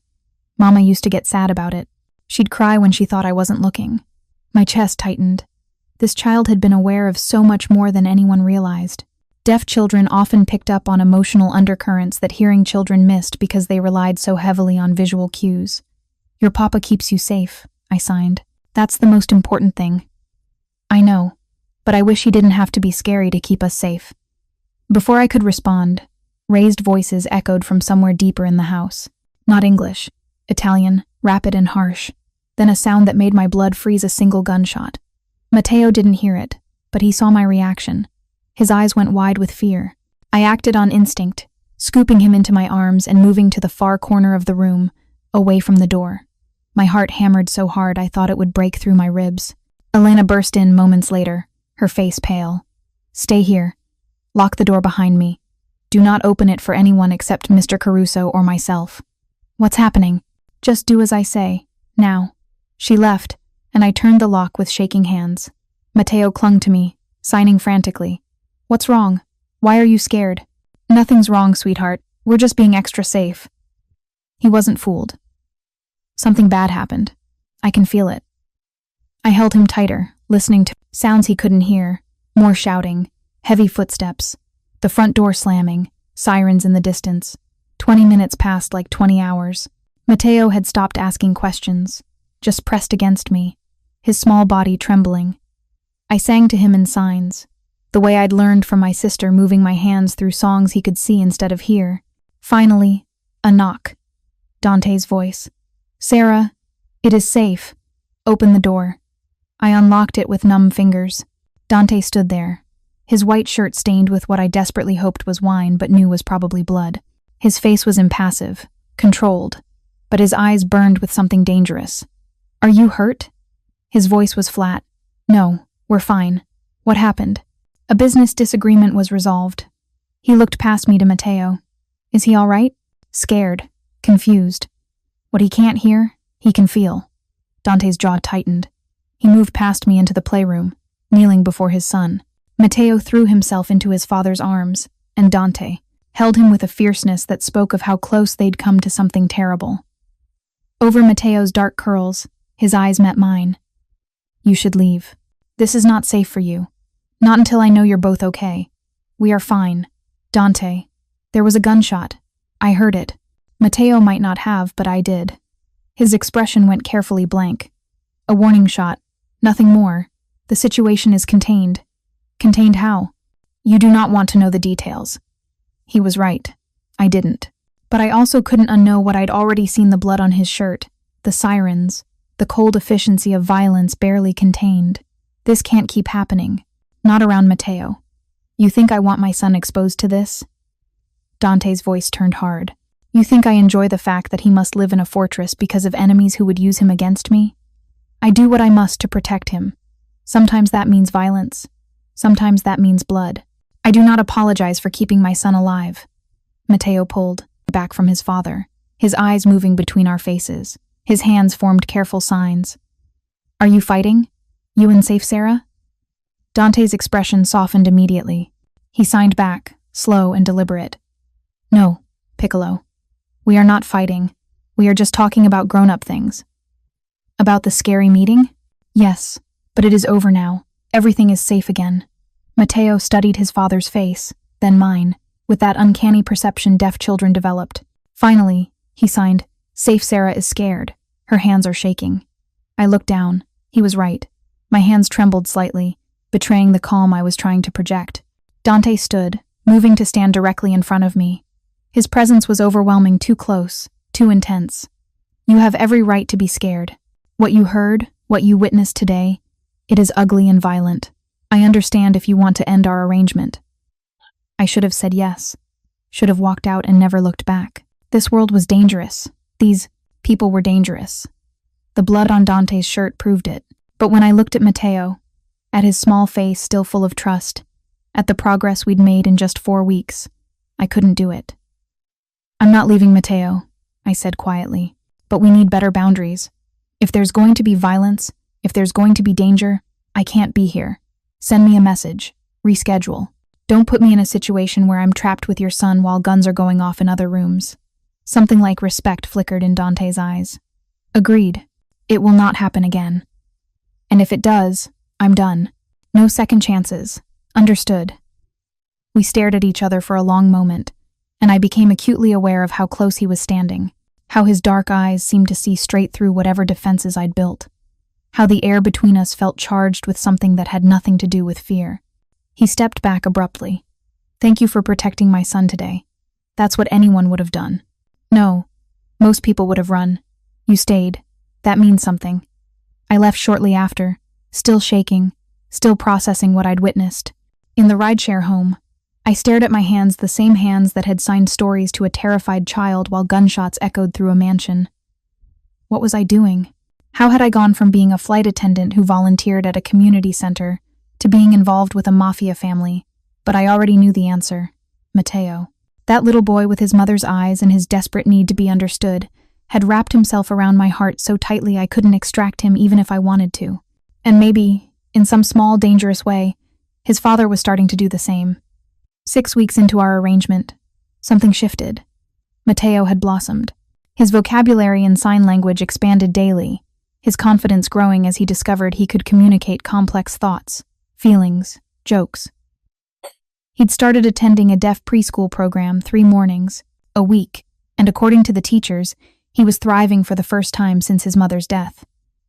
Mama used to get sad about it. She'd cry when she thought I wasn't looking." My chest tightened. This child had been aware of so much more than anyone realized. Deaf children often picked up on emotional undercurrents that hearing children missed because they relied so heavily on visual cues. "Your papa keeps you safe," I signed. "That's the most important thing." "I know, but I wish he didn't have to be scary to keep us safe." Before I could respond, raised voices echoed from somewhere deeper in the house. Not English, Italian, rapid and harsh. Then a sound that made my blood freeze, a single gunshot. Matteo didn't hear it, but he saw my reaction. His eyes went wide with fear. I acted on instinct, scooping him into my arms and moving to the far corner of the room, away from the door. My heart hammered so hard I thought it would break through my ribs. Elena burst in moments later, her face pale. "Stay here. Lock the door behind me. Do not open it for anyone except Mr. Caruso or myself." "What's happening?" "Just do as I say. Now." She left, and I turned the lock with shaking hands. Matteo clung to me, signing frantically. "What's wrong? Why are you scared?" "Nothing's wrong, sweetheart. We're just being extra safe." He wasn't fooled. Something bad happened. I can feel it. I held him tighter, listening to sounds he couldn't hear. More shouting, heavy footsteps, the front door slamming, sirens in the distance. 20 minutes passed like 20 hours. Matteo had stopped asking questions, just pressed against me, his small body trembling. I sang to him in signs, the way I'd learned from my sister, moving my hands through songs he could see instead of hear. Finally, a knock. Dante's voice. "Sarah, it is safe. Open the door." I unlocked it with numb fingers. Dante stood there, his white shirt stained with what I desperately hoped was wine but knew was probably blood. His face was impassive, controlled, but his eyes burned with something dangerous. "Are you hurt?" His voice was flat. "No, we're fine." "What happened?" "A business disagreement was resolved." He looked past me to Matteo. "Is he all right?" "Scared, confused. What he can't hear, he can feel." Dante's jaw tightened. He moved past me into the playroom, kneeling before his son. Matteo threw himself into his father's arms, and Dante held him with a fierceness that spoke of how close they'd come to something terrible. Over Matteo's dark curls, his eyes met mine. "You should leave. This is not safe for you. Not until I know you're both okay. We are fine." "Dante, there was a gunshot. I heard it. Matteo might not have, but I did." His expression went carefully blank. "A warning shot. Nothing more. The situation is contained." "Contained how?" "You do not want to know the details." He was right. I didn't. But I also couldn't unknow what I'd already seen: the blood on his shirt, the sirens, the cold efficiency of violence barely contained. This can't keep happening. Not around Matteo. "You think I want my son exposed to this?" Dante's voice turned hard. "You think I enjoy the fact that he must live in a fortress because of enemies who would use him against me? I do what I must to protect him. Sometimes that means violence. Sometimes that means blood. I do not apologize for keeping my son alive." Matteo pulled back from his father, his eyes moving between our faces. His hands formed careful signs. Are you fighting? You and Safe Sarah? Dante's expression softened immediately. He signed back, slow and deliberate. No, Piccolo. We are not fighting. We are just talking about grown-up things. About the scary meeting? Yes, but it is over now. Everything is safe again. Matteo studied his father's face, then mine, with that uncanny perception deaf children developed. Finally, he signed, Safe Sarah is scared. Her hands are shaking. I looked down. He was right. My hands trembled slightly, betraying the calm I was trying to project. Dante stood, moving to stand directly in front of me. His presence was overwhelming, too close, too intense. You have every right to be scared. What you heard, what you witnessed today, it is ugly and violent. I understand if you want to end our arrangement. I should have said yes. Should have walked out and never looked back. This world was dangerous. These people were dangerous. The blood on Dante's shirt proved it. But when I looked at Matteo, at his small face still full of trust, at the progress we'd made in just 4 weeks, I couldn't do it. I'm not leaving Matteo, I said quietly, but we need better boundaries. If there's going to be violence, if there's going to be danger, I can't be here. Send me a message. Reschedule. Don't put me in a situation where I'm trapped with your son while guns are going off in other rooms. Something like respect flickered in Dante's eyes. Agreed. It will not happen again. And if it does, I'm done. No second chances. Understood. We stared at each other for a long moment, and I became acutely aware of how close he was standing, how his dark eyes seemed to see straight through whatever defenses I'd built, how the air between us felt charged with something that had nothing to do with fear. He stepped back abruptly. Thank you for protecting my son today. That's what anyone would have done. No, most people would have run. You stayed. That means something. I left shortly after, still shaking, still processing what I'd witnessed. In the rideshare home, I stared at my hands, the same hands that had signed stories to a terrified child while gunshots echoed through a mansion. What was I doing? How had I gone from being a flight attendant who volunteered at a community center to being involved with a Mafia family? But I already knew the answer. Matteo. That little boy with his mother's eyes and his desperate need to be understood had wrapped himself around my heart so tightly I couldn't extract him even if I wanted to. And maybe, in some small, dangerous way, his father was starting to do the same. 6 weeks into our arrangement, something shifted. Matteo had blossomed. His vocabulary and sign language expanded daily, his confidence growing as he discovered he could communicate complex thoughts, feelings, jokes. He'd started attending a deaf preschool program 3 mornings a week, and according to the teachers, he was thriving for the first time since his mother's death.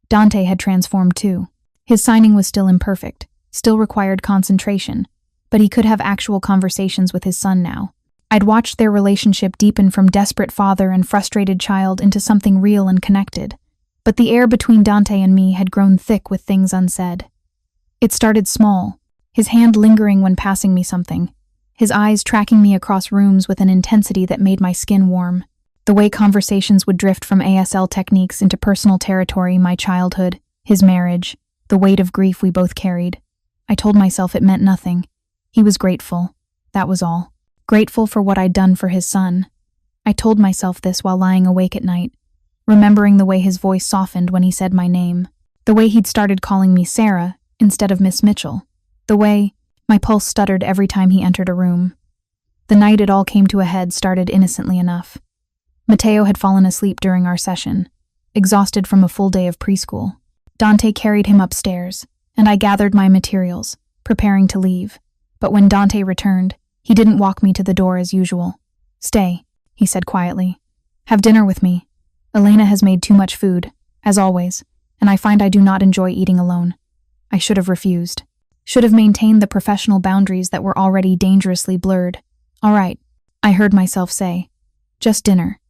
Dante had transformed too. His signing was still imperfect, still required concentration, but he could have actual conversations with his son now. I'd watched their relationship deepen from desperate father and frustrated child into something real and connected. But the air between Dante and me had grown thick with things unsaid. It started small, his hand lingering when passing me something, his eyes tracking me across rooms with an intensity that made my skin warm. The way conversations would drift from ASL techniques into personal territory, my childhood, his marriage, the weight of grief we both carried. I told myself it meant nothing. He was grateful. That was all. Grateful for what I'd done for his son. I told myself this while lying awake at night, remembering the way his voice softened when he said my name, the way he'd started calling me Sarah instead of Miss Mitchell, the way my pulse stuttered every time he entered a room. The night it all came to a head started innocently enough. Matteo had fallen asleep during our session, exhausted from a full day of preschool. Dante carried him upstairs, and I gathered my materials, preparing to leave. But when Dante returned, he didn't walk me to the door as usual. Stay, he said quietly. Have dinner with me. Elena has made too much food, as always, and I find I do not enjoy eating alone. I should have refused. Should have maintained the professional boundaries that were already dangerously blurred. All right, I heard myself say. Just dinner.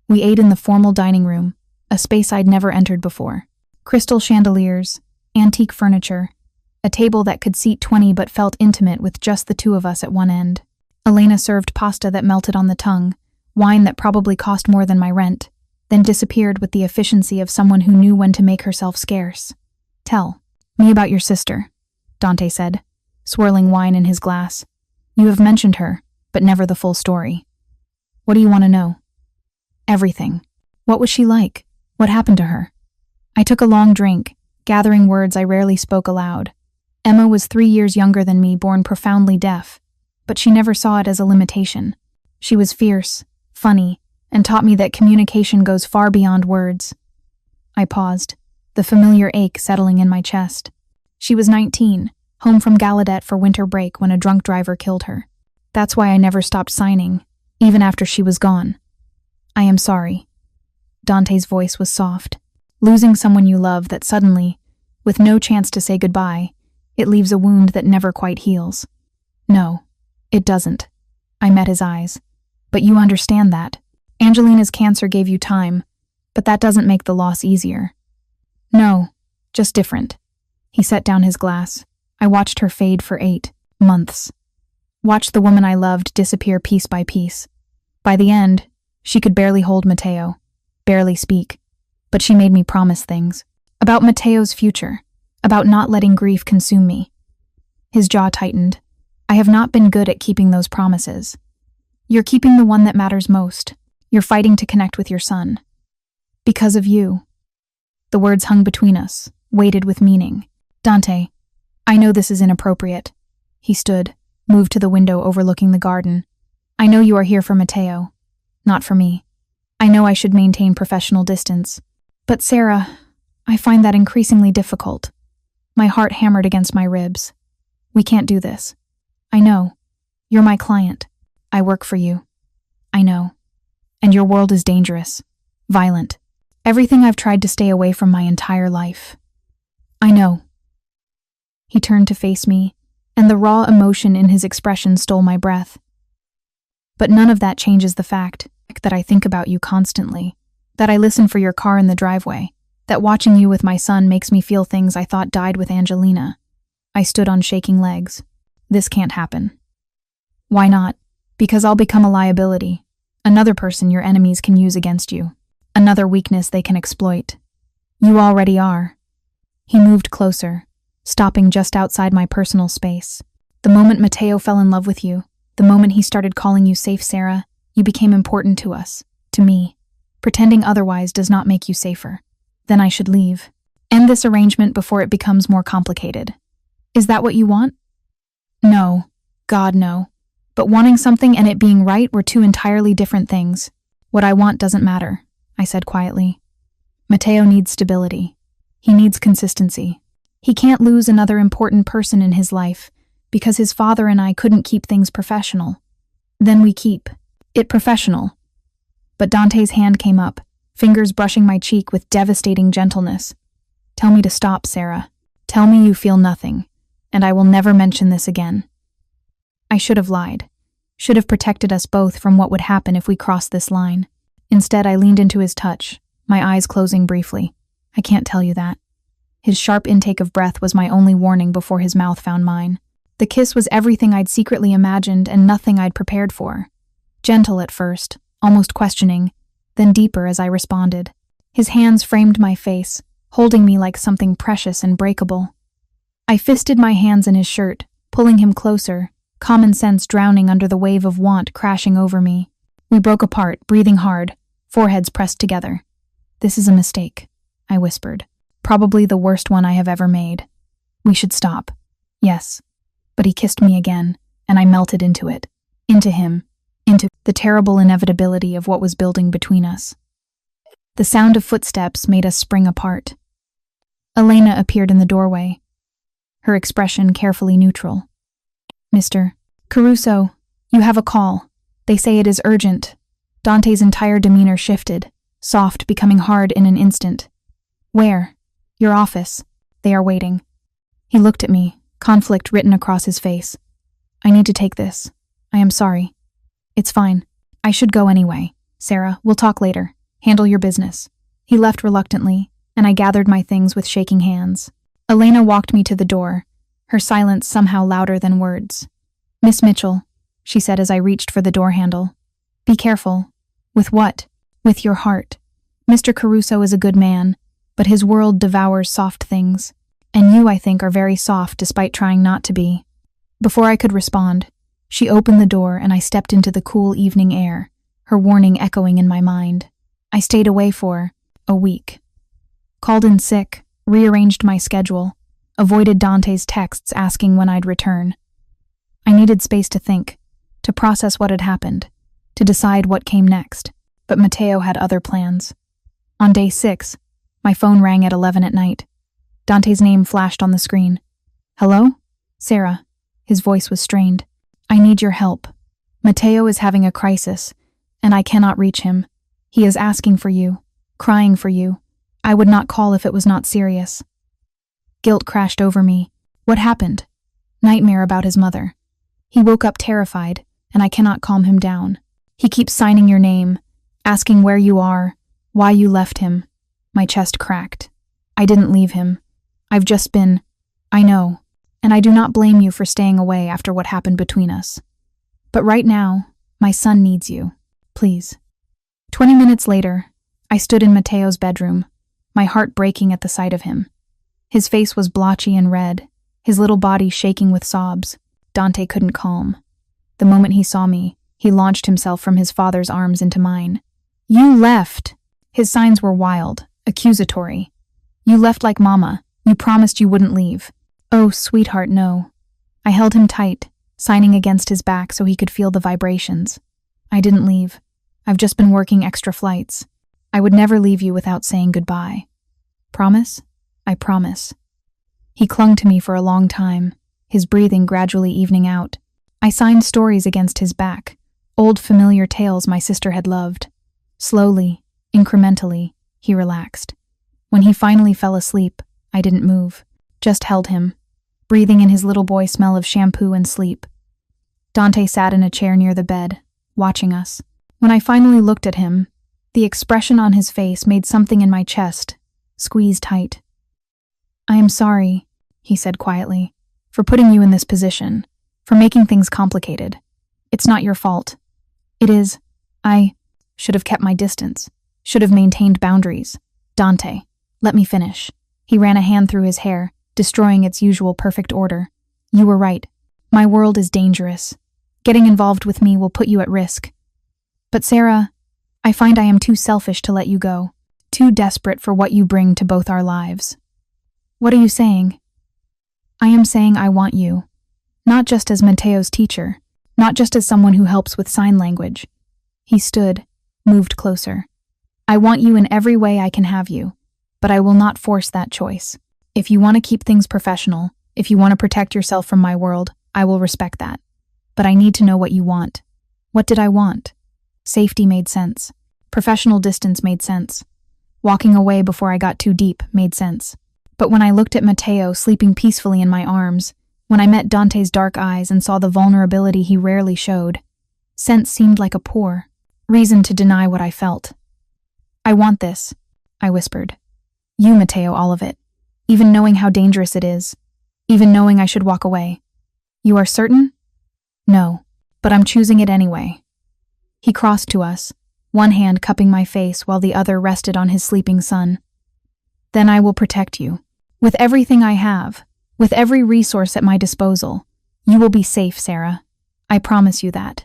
We ate in the formal dining room, a space I'd never entered before. Crystal chandeliers, antique furniture, a table that could seat 20 but felt intimate with just the 2 of us at one end. Elena served pasta that melted on the tongue, wine that probably cost more than my rent, then disappeared with the efficiency of someone who knew when to make herself scarce. Tell me about your sister, Dante said, swirling wine in his glass. You have mentioned her, but never the full story. What do you want to know? Everything. What was she like? What happened to her? I took a long drink, gathering words I rarely spoke aloud. Emma was 3 years younger than me, born profoundly deaf, but she never saw it as a limitation. She was fierce, funny, and taught me that communication goes far beyond words. I paused, the familiar ache settling in my chest. She was 19, home from Gallaudet for winter break when a drunk driver killed her. That's why I never stopped signing, even after she was gone. I am sorry. Dante's voice was soft. Losing someone you love that suddenly, with no chance to say goodbye, it leaves a wound that never quite heals. No, it doesn't. I met his eyes. But you understand that. Angelina's cancer gave you time, but that doesn't make the loss easier. No, just different. He set down his glass. I watched her fade for 8 months. Watched the woman I loved disappear piece by piece. By the end, she could barely hold Matteo, barely speak. But she made me promise things. About Matteo's future. About not letting grief consume me. His jaw tightened. I have not been good at keeping those promises. You're keeping the one that matters most. You're fighting to connect with your son. Because of you. The words hung between us, weighted with meaning. Dante, I know this is inappropriate. He stood, moved to the window overlooking the garden. I know you are here for Matteo, not for me. I know I should maintain professional distance. But Sarah, I find that increasingly difficult. My heart hammered against my ribs. We can't do this. I know. You're my client. I work for you. I know. And your world is dangerous, violent. Everything I've tried to stay away from my entire life. I know. He turned to face me, and the raw emotion in his expression stole my breath. But none of that changes the fact that I think about you constantly, that I listen for your car in the driveway, that watching you with my son makes me feel things I thought died with Angelina. I stood on shaking legs. This can't happen. Why not? Because I'll become a liability, another person your enemies can use against you, another weakness they can exploit. You already are. He moved closer, stopping just outside my personal space. The moment Matteo fell in love with you, the moment he started calling you safe Sarah, you became important to us, to me. Pretending otherwise does not make you safer. Then I should leave. End this arrangement before it becomes more complicated. Is that what you want? No. God, no. But wanting something and it being right were two entirely different things. What I want doesn't matter, I said quietly. Matteo needs stability. He needs consistency. He can't lose another important person in his life because his father and I couldn't keep things professional. Then we keep it professional. But Dante's hand came up, fingers brushing my cheek with devastating gentleness. Tell me to stop, Sarah. Tell me you feel nothing, and I will never mention this again. I should have lied. Should have protected us both from what would happen if we crossed this line. Instead, I leaned into his touch, my eyes closing briefly. I can't tell you that. His sharp intake of breath was my only warning before his mouth found mine. The kiss was everything I'd secretly imagined and nothing I'd prepared for. Gentle at first, almost questioning, then deeper as I responded. His hands framed my face, holding me like something precious and breakable. I fisted my hands in his shirt, pulling him closer, common sense drowning under the wave of want crashing over me. We broke apart, breathing hard, foreheads pressed together. This is a mistake, I whispered. Probably the worst one I have ever made. We should stop. Yes. But he kissed me again, and I melted into it. Into him. Into the terrible inevitability of what was building between us. The sound of footsteps made us spring apart. Elena appeared in the doorway, her expression carefully neutral. Mr. Caruso, you have a call. They say it is urgent. Dante's entire demeanor shifted, soft, becoming hard in an instant. Where? Your office. They are waiting. He looked at me, conflict written across his face. I need to take this. I am sorry. It's fine. I should go anyway. Sarah, we'll talk later. Handle your business. He left reluctantly, and I gathered my things with shaking hands. Elena walked me to the door, her silence somehow louder than words. Miss Mitchell, she said as I reached for the door handle. Be careful. With what? With your heart. Mr. Caruso is a good man, but his world devours soft things. And you, I think, are very soft despite trying not to be. Before I could respond, she opened the door and I stepped into the cool evening air, her warning echoing in my mind. I stayed away for a week. Called in sick, rearranged my schedule, avoided Dante's texts asking when I'd return. I needed space to think, to process what had happened, to decide what came next, but Matteo had other plans. On day 6, my phone rang at 11 at night. Dante's name flashed on the screen. "Hello? Sarah." His voice was strained. "I need your help. Matteo is having a crisis, and I cannot reach him. He is asking for you, crying for you. I would not call if it was not serious." Guilt crashed over me. What happened? Nightmare about his mother. He woke up terrified, and I cannot calm him down. He keeps signing your name, asking where you are, why you left him. My chest cracked. I didn't leave him. I've just been... I know, and I do not blame you for staying away after what happened between us. But right now, my son needs you. Please. 20 minutes later, I stood in Matteo's bedroom, my heart breaking at the sight of him. His face was blotchy and red, his little body shaking with sobs. Dante couldn't calm. The moment he saw me, he launched himself from his father's arms into mine. "You left!" His signs were wild, accusatory. "You left like Mama. You promised you wouldn't leave." "Oh, sweetheart, no." I held him tight, signing against his back so he could feel the vibrations. "I didn't leave. I've just been working extra flights. I would never leave you without saying goodbye." "Promise?" "I promise." He clung to me for a long time, his breathing gradually evening out. I signed stories against his back, old familiar tales my sister had loved. Slowly, incrementally, he relaxed. When he finally fell asleep, I didn't move, just held him, breathing in his little boy smell of shampoo and sleep. Dante sat in a chair near the bed, watching us. When I finally looked at him, the expression on his face made something in my chest squeeze tight. "I am sorry," he said quietly, "for putting you in this position, for making things complicated. It's not your fault. It is. I should have kept my distance, should have maintained boundaries. Dante, let me finish." He ran a hand through his hair, destroying its usual perfect order. "You were right. My world is dangerous. Getting involved with me will put you at risk. But Sarah, I find I am too selfish to let you go, too desperate for what you bring to both our lives." "What are you saying?" "I am saying I want you. Not just as Matteo's teacher, not just as someone who helps with sign language." He stood, moved closer. "I want you in every way I can have you, but I will not force that choice. If you want to keep things professional, if you want to protect yourself from my world, I will respect that. But I need to know what you want." What did I want? Safety made sense. Professional distance made sense. Walking away before I got too deep made sense. But when I looked at Matteo sleeping peacefully in my arms, when I met Dante's dark eyes and saw the vulnerability he rarely showed, sense seemed like a poor reason to deny what I felt. "I want this," I whispered. "You, Matteo, all of it. Even knowing how dangerous it is. Even knowing I should walk away." "You are certain?" "No, but I'm choosing it anyway." He crossed to us, one hand cupping my face while the other rested on his sleeping son. "Then I will protect you. With everything I have, with every resource at my disposal, you will be safe, Sarah. I promise you that."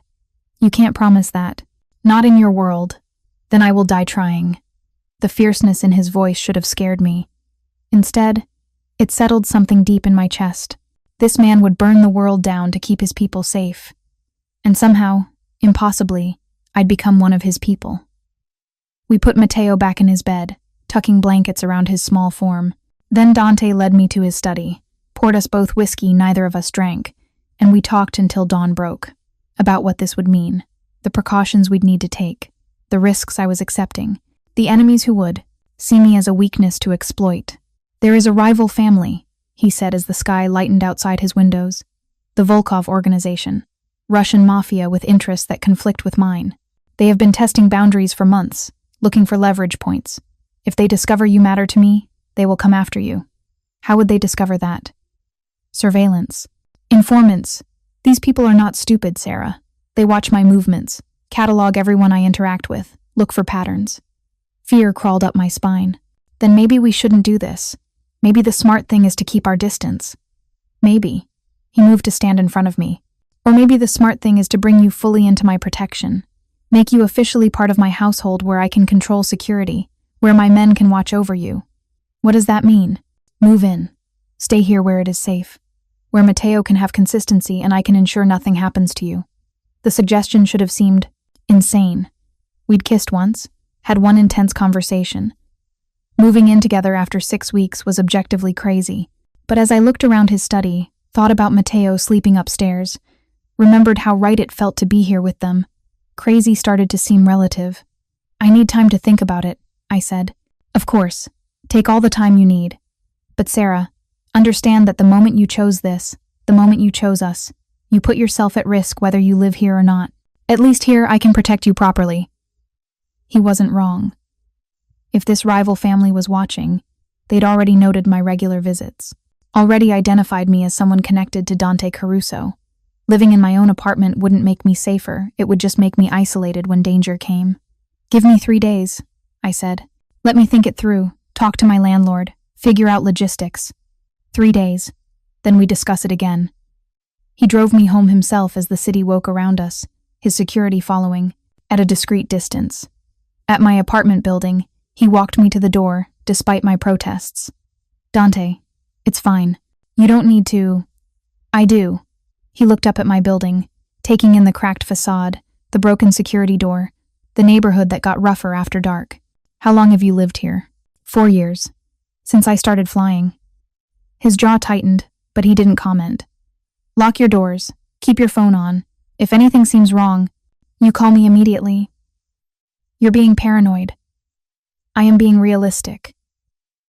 "You can't promise that. Not in your world. Then I will die trying." The fierceness in his voice should have scared me. Instead, it settled something deep in my chest. This man would burn the world down to keep his people safe. And somehow, impossibly, I'd become one of his people. We put Matteo back in his bed, tucking blankets around his small form. Then Dante led me to his study, poured us both whiskey neither of us drank, and we talked until dawn broke, about what this would mean, the precautions we'd need to take, the risks I was accepting, the enemies who would see me as a weakness to exploit. "There is a rival family," he said as the sky lightened outside his windows. "The Volkov organization. Russian Mafia with interests that conflict with mine. They have been testing boundaries for months, looking for leverage points. If they discover you matter to me, they will come after you." "How would they discover that?" "Surveillance. Informants. These people are not stupid, Sarah. They watch my movements, catalog everyone I interact with, look for patterns." Fear crawled up my spine. Then maybe we shouldn't do this. Maybe the smart thing is to keep our distance. Maybe. He moved to stand in front of me. Or maybe the smart thing is to bring you fully into my protection. Make you officially part of my household where I can control security, where my men can watch over you. What does that mean? Move in. Stay here where it is safe, where Matteo can have consistency and I can ensure nothing happens to you. The suggestion should have seemed insane. We'd kissed once, had one intense conversation. Moving in together after 6 weeks was objectively crazy, but as I looked around his study, thought about Matteo sleeping upstairs, remembered how right it felt to be here with them, crazy started to seem relative. I need time to think about it, I said. Of course, take all the time you need. But Sarah, understand that the moment you chose this, the moment you chose us, you put yourself at risk whether you live here or not. At least here I can protect you properly. He wasn't wrong. If this rival family was watching, they'd already noted my regular visits, already identified me as someone connected to Dante Caruso. Living in my own apartment wouldn't make me safer, it would just make me isolated when danger came. Give me 3 days, I said. Let me think it through, talk to my landlord, figure out logistics. 3 days, then we discuss it again. He drove me home himself as the city woke around us, his security following, at a discreet distance. At my apartment building, he walked me to the door, despite my protests. Dante, it's fine. You don't need to. I do. He looked up at my building, taking in the cracked facade, the broken security door, the neighborhood that got rougher after dark. How long have you lived here? 4 years. Since I started flying. His jaw tightened, but he didn't comment. Lock your doors. Keep your phone on. If anything seems wrong, you call me immediately. You're being paranoid. I am being realistic.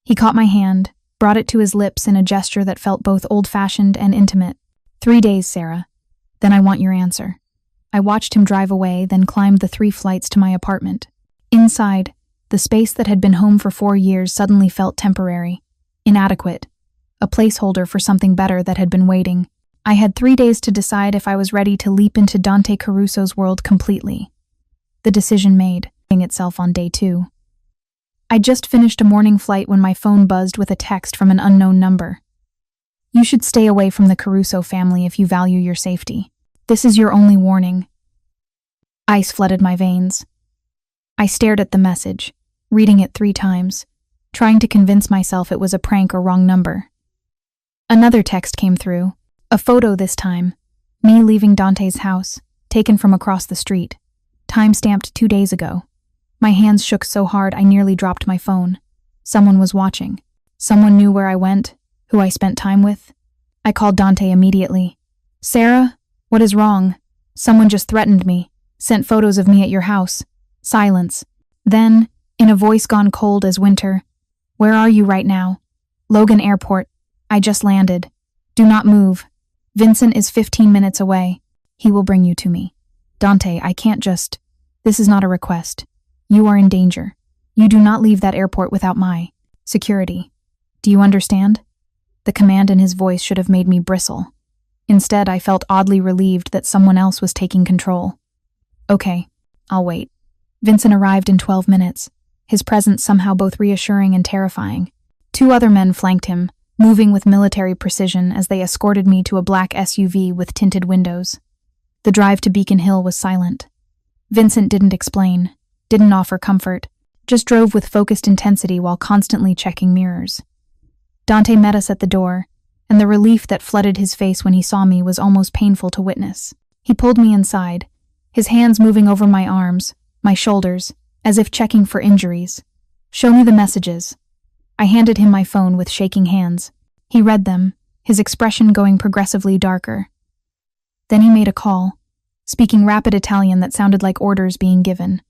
He caught my hand, brought it to his lips in a gesture that felt both old-fashioned and intimate. 3 days, Sarah. Then I want your answer. I watched him drive away, then climbed the 3 flights to my apartment. Inside, the space that had been home for 4 years suddenly felt temporary, inadequate, a placeholder for something better that had been waiting. I had 3 days to decide if I was ready to leap into Dante Caruso's world completely. The decision made, itself on day 2. I'd just finished a morning flight when my phone buzzed with a text from an unknown number. You should stay away from the Caruso family if you value your safety. This is your only warning. Ice flooded my veins. I stared at the message, reading it 3 times, trying to convince myself it was a prank or wrong number. Another text came through, a photo this time, me leaving Dante's house, taken from across the street, time-stamped 2 days ago. My hands shook so hard I nearly dropped my phone. Someone was watching. Someone knew where I went, who I spent time with. I called Dante immediately. Sarah, what is wrong? Someone just threatened me, sent photos of me at your house. Silence. Then, in a voice gone cold as winter, where are you right now? Logan Airport. I just landed. Do not move. Vincent is 15 minutes away. He will bring you to me. Dante, I can't just. This is not a request. You are in danger. You do not leave that airport without my security. Do you understand? The command in his voice should have made me bristle. Instead, I felt oddly relieved that someone else was taking control. Okay, I'll wait. Vincent arrived in 12 minutes, his presence somehow both reassuring and terrifying. 2 other men flanked him, moving with military precision as they escorted me to a black SUV with tinted windows. The drive to Beacon Hill was silent. Vincent didn't explain, didn't offer comfort, just drove with focused intensity while constantly checking mirrors. Dante met us at the door, and the relief that flooded his face when he saw me was almost painful to witness. He pulled me inside, his hands moving over my arms, my shoulders, as if checking for injuries. Show me the messages. I handed him my phone with shaking hands. He read them, his expression going progressively darker. Then he made a call, speaking rapid Italian that sounded like orders being given.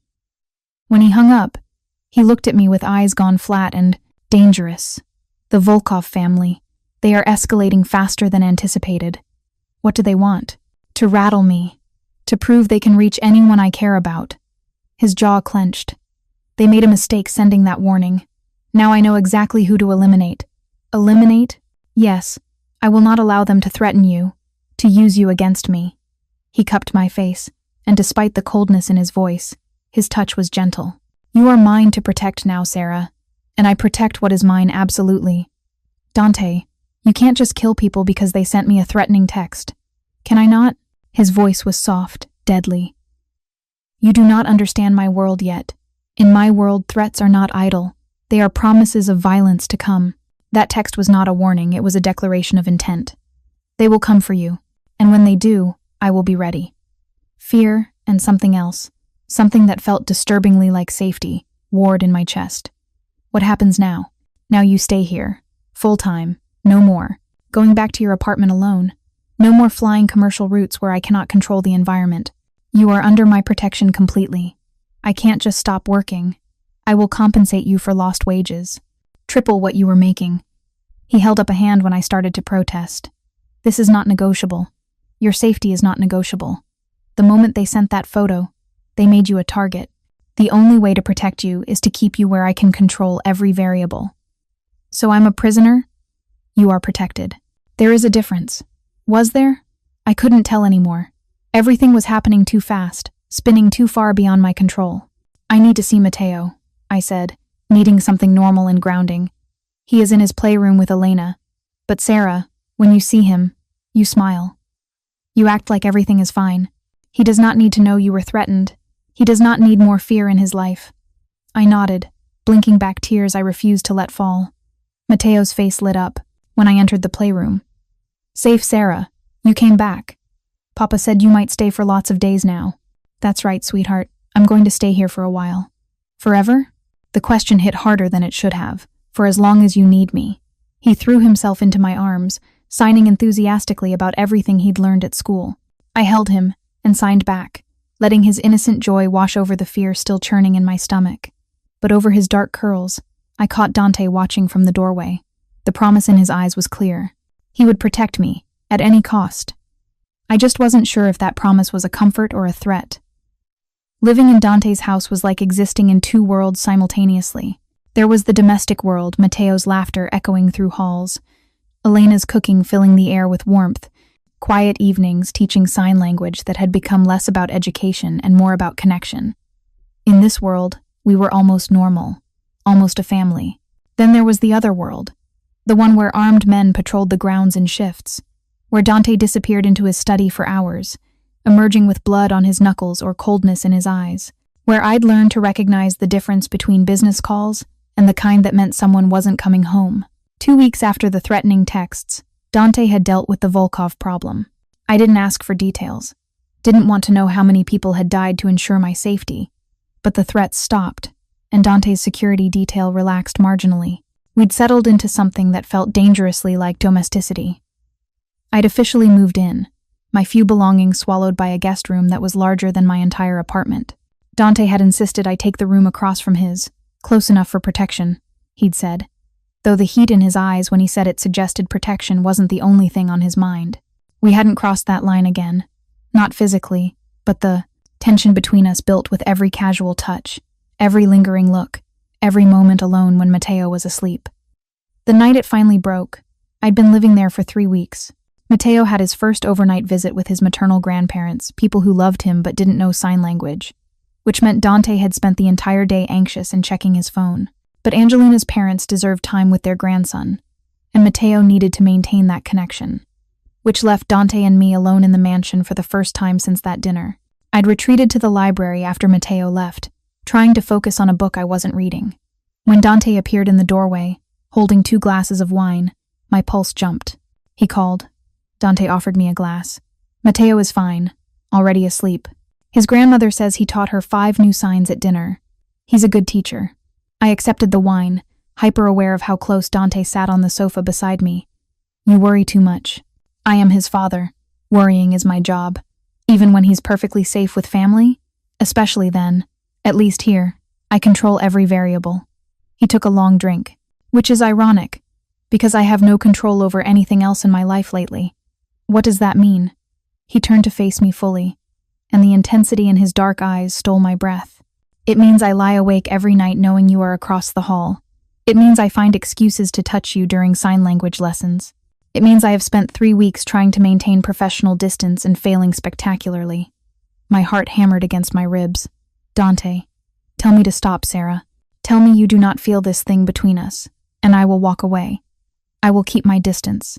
When he hung up, he looked at me with eyes gone flat and dangerous. The Volkov family. They are escalating faster than anticipated. What do they want? To rattle me. To prove they can reach anyone I care about. His jaw clenched. They made a mistake sending that warning. Now I know exactly who to eliminate. Eliminate? Yes. I will not allow them to threaten you, to use you against me. He cupped my face, and despite the coldness in his voice, his touch was gentle. You are mine to protect now, Sarah, and I protect what is mine absolutely. Dante, you can't just kill people because they sent me a threatening text. Can I not? His voice was soft, deadly. You do not understand my world yet. In my world, threats are not idle. They are promises of violence to come. That text was not a warning, it was a declaration of intent. They will come for you, and when they do, I will be ready. Fear and something else, something that felt disturbingly like safety, warred in my chest. What happens now? Now you stay here. Full-time. No more. Going back to your apartment alone. No more flying commercial routes where I cannot control the environment. You are under my protection completely. I can't just stop working. I will compensate you for lost wages. Triple what you were making. He held up a hand when I started to protest. This is not negotiable. Your safety is not negotiable. The moment they sent that photo, they made you a target. The only way to protect you is to keep you where I can control every variable. So I'm a prisoner? You are protected. There is a difference. Was there? I couldn't tell anymore. Everything was happening too fast, spinning too far beyond my control. I need to see Matteo, I said, needing something normal and grounding. He is in his playroom with Elena. But Sarah, when you see him, you smile. You act like everything is fine. He does not need to know you were threatened. He does not need more fear in his life. I nodded, blinking back tears I refused to let fall. Matteo's face lit up when I entered the playroom. Safe, Sarah. You came back. Papa said you might stay for lots of days now. That's right, sweetheart. I'm going to stay here for a while. Forever? The question hit harder than it should have. For as long as you need me. He threw himself into my arms, signing enthusiastically about everything he'd learned at school. I held him and signed back, letting his innocent joy wash over the fear still churning in my stomach. But over his dark curls, I caught Dante watching from the doorway. The promise in his eyes was clear. He would protect me, at any cost. I just wasn't sure if that promise was a comfort or a threat. Living in Dante's house was like existing in two worlds simultaneously. There was the domestic world, Matteo's laughter echoing through halls, Elena's cooking filling the air with warmth, quiet evenings teaching sign language that had become less about education and more about connection. In this world, we were almost normal, almost a family. Then there was the other world, the one where armed men patrolled the grounds in shifts, where Dante disappeared into his study for hours, emerging with blood on his knuckles or coldness in his eyes, where I'd learned to recognize the difference between business calls and the kind that meant someone wasn't coming home. 2 weeks after the threatening texts, Dante had dealt with the Volkov problem. I didn't ask for details, didn't want to know how many people had died to ensure my safety, but the threats stopped, and Dante's security detail relaxed marginally. We'd settled into something that felt dangerously like domesticity. I'd officially moved in, my few belongings swallowed by a guest room that was larger than my entire apartment. Dante had insisted I take the room across from his, close enough for protection, he'd said, though the heat in his eyes when he said it suggested protection wasn't the only thing on his mind. We hadn't crossed that line again, not physically, but the tension between us built with every casual touch, every lingering look, every moment alone when Matteo was asleep. The night it finally broke, I'd been living there for 3 weeks. Matteo had his first overnight visit with his maternal grandparents, people who loved him but didn't know sign language, which meant Dante had spent the entire day anxious and checking his phone. But Angelina's parents deserved time with their grandson, and Matteo needed to maintain that connection, which left Dante and me alone in the mansion for the first time since that dinner. I'd retreated to the library after Matteo left, trying to focus on a book I wasn't reading. When Dante appeared in the doorway, holding 2 glasses of wine, my pulse jumped. He called. Dante offered me a glass. Matteo is fine, already asleep. His grandmother says he taught her 5 new signs at dinner. He's a good teacher. I accepted the wine, hyper-aware of how close Dante sat on the sofa beside me. You worry too much. I am his father. Worrying is my job. Even when he's perfectly safe with family? Especially then. At least here, I control every variable. He took a long drink, which is ironic, because I have no control over anything else in my life lately. What does that mean? He turned to face me fully, and the intensity in his dark eyes stole my breath. It means I lie awake every night knowing you are across the hall. It means I find excuses to touch you during sign language lessons. It means I have spent 3 weeks trying to maintain professional distance and failing spectacularly. My heart hammered against my ribs. Dante, tell me to stop, Sarah. Tell me you do not feel this thing between us, and I will walk away. I will keep my distance.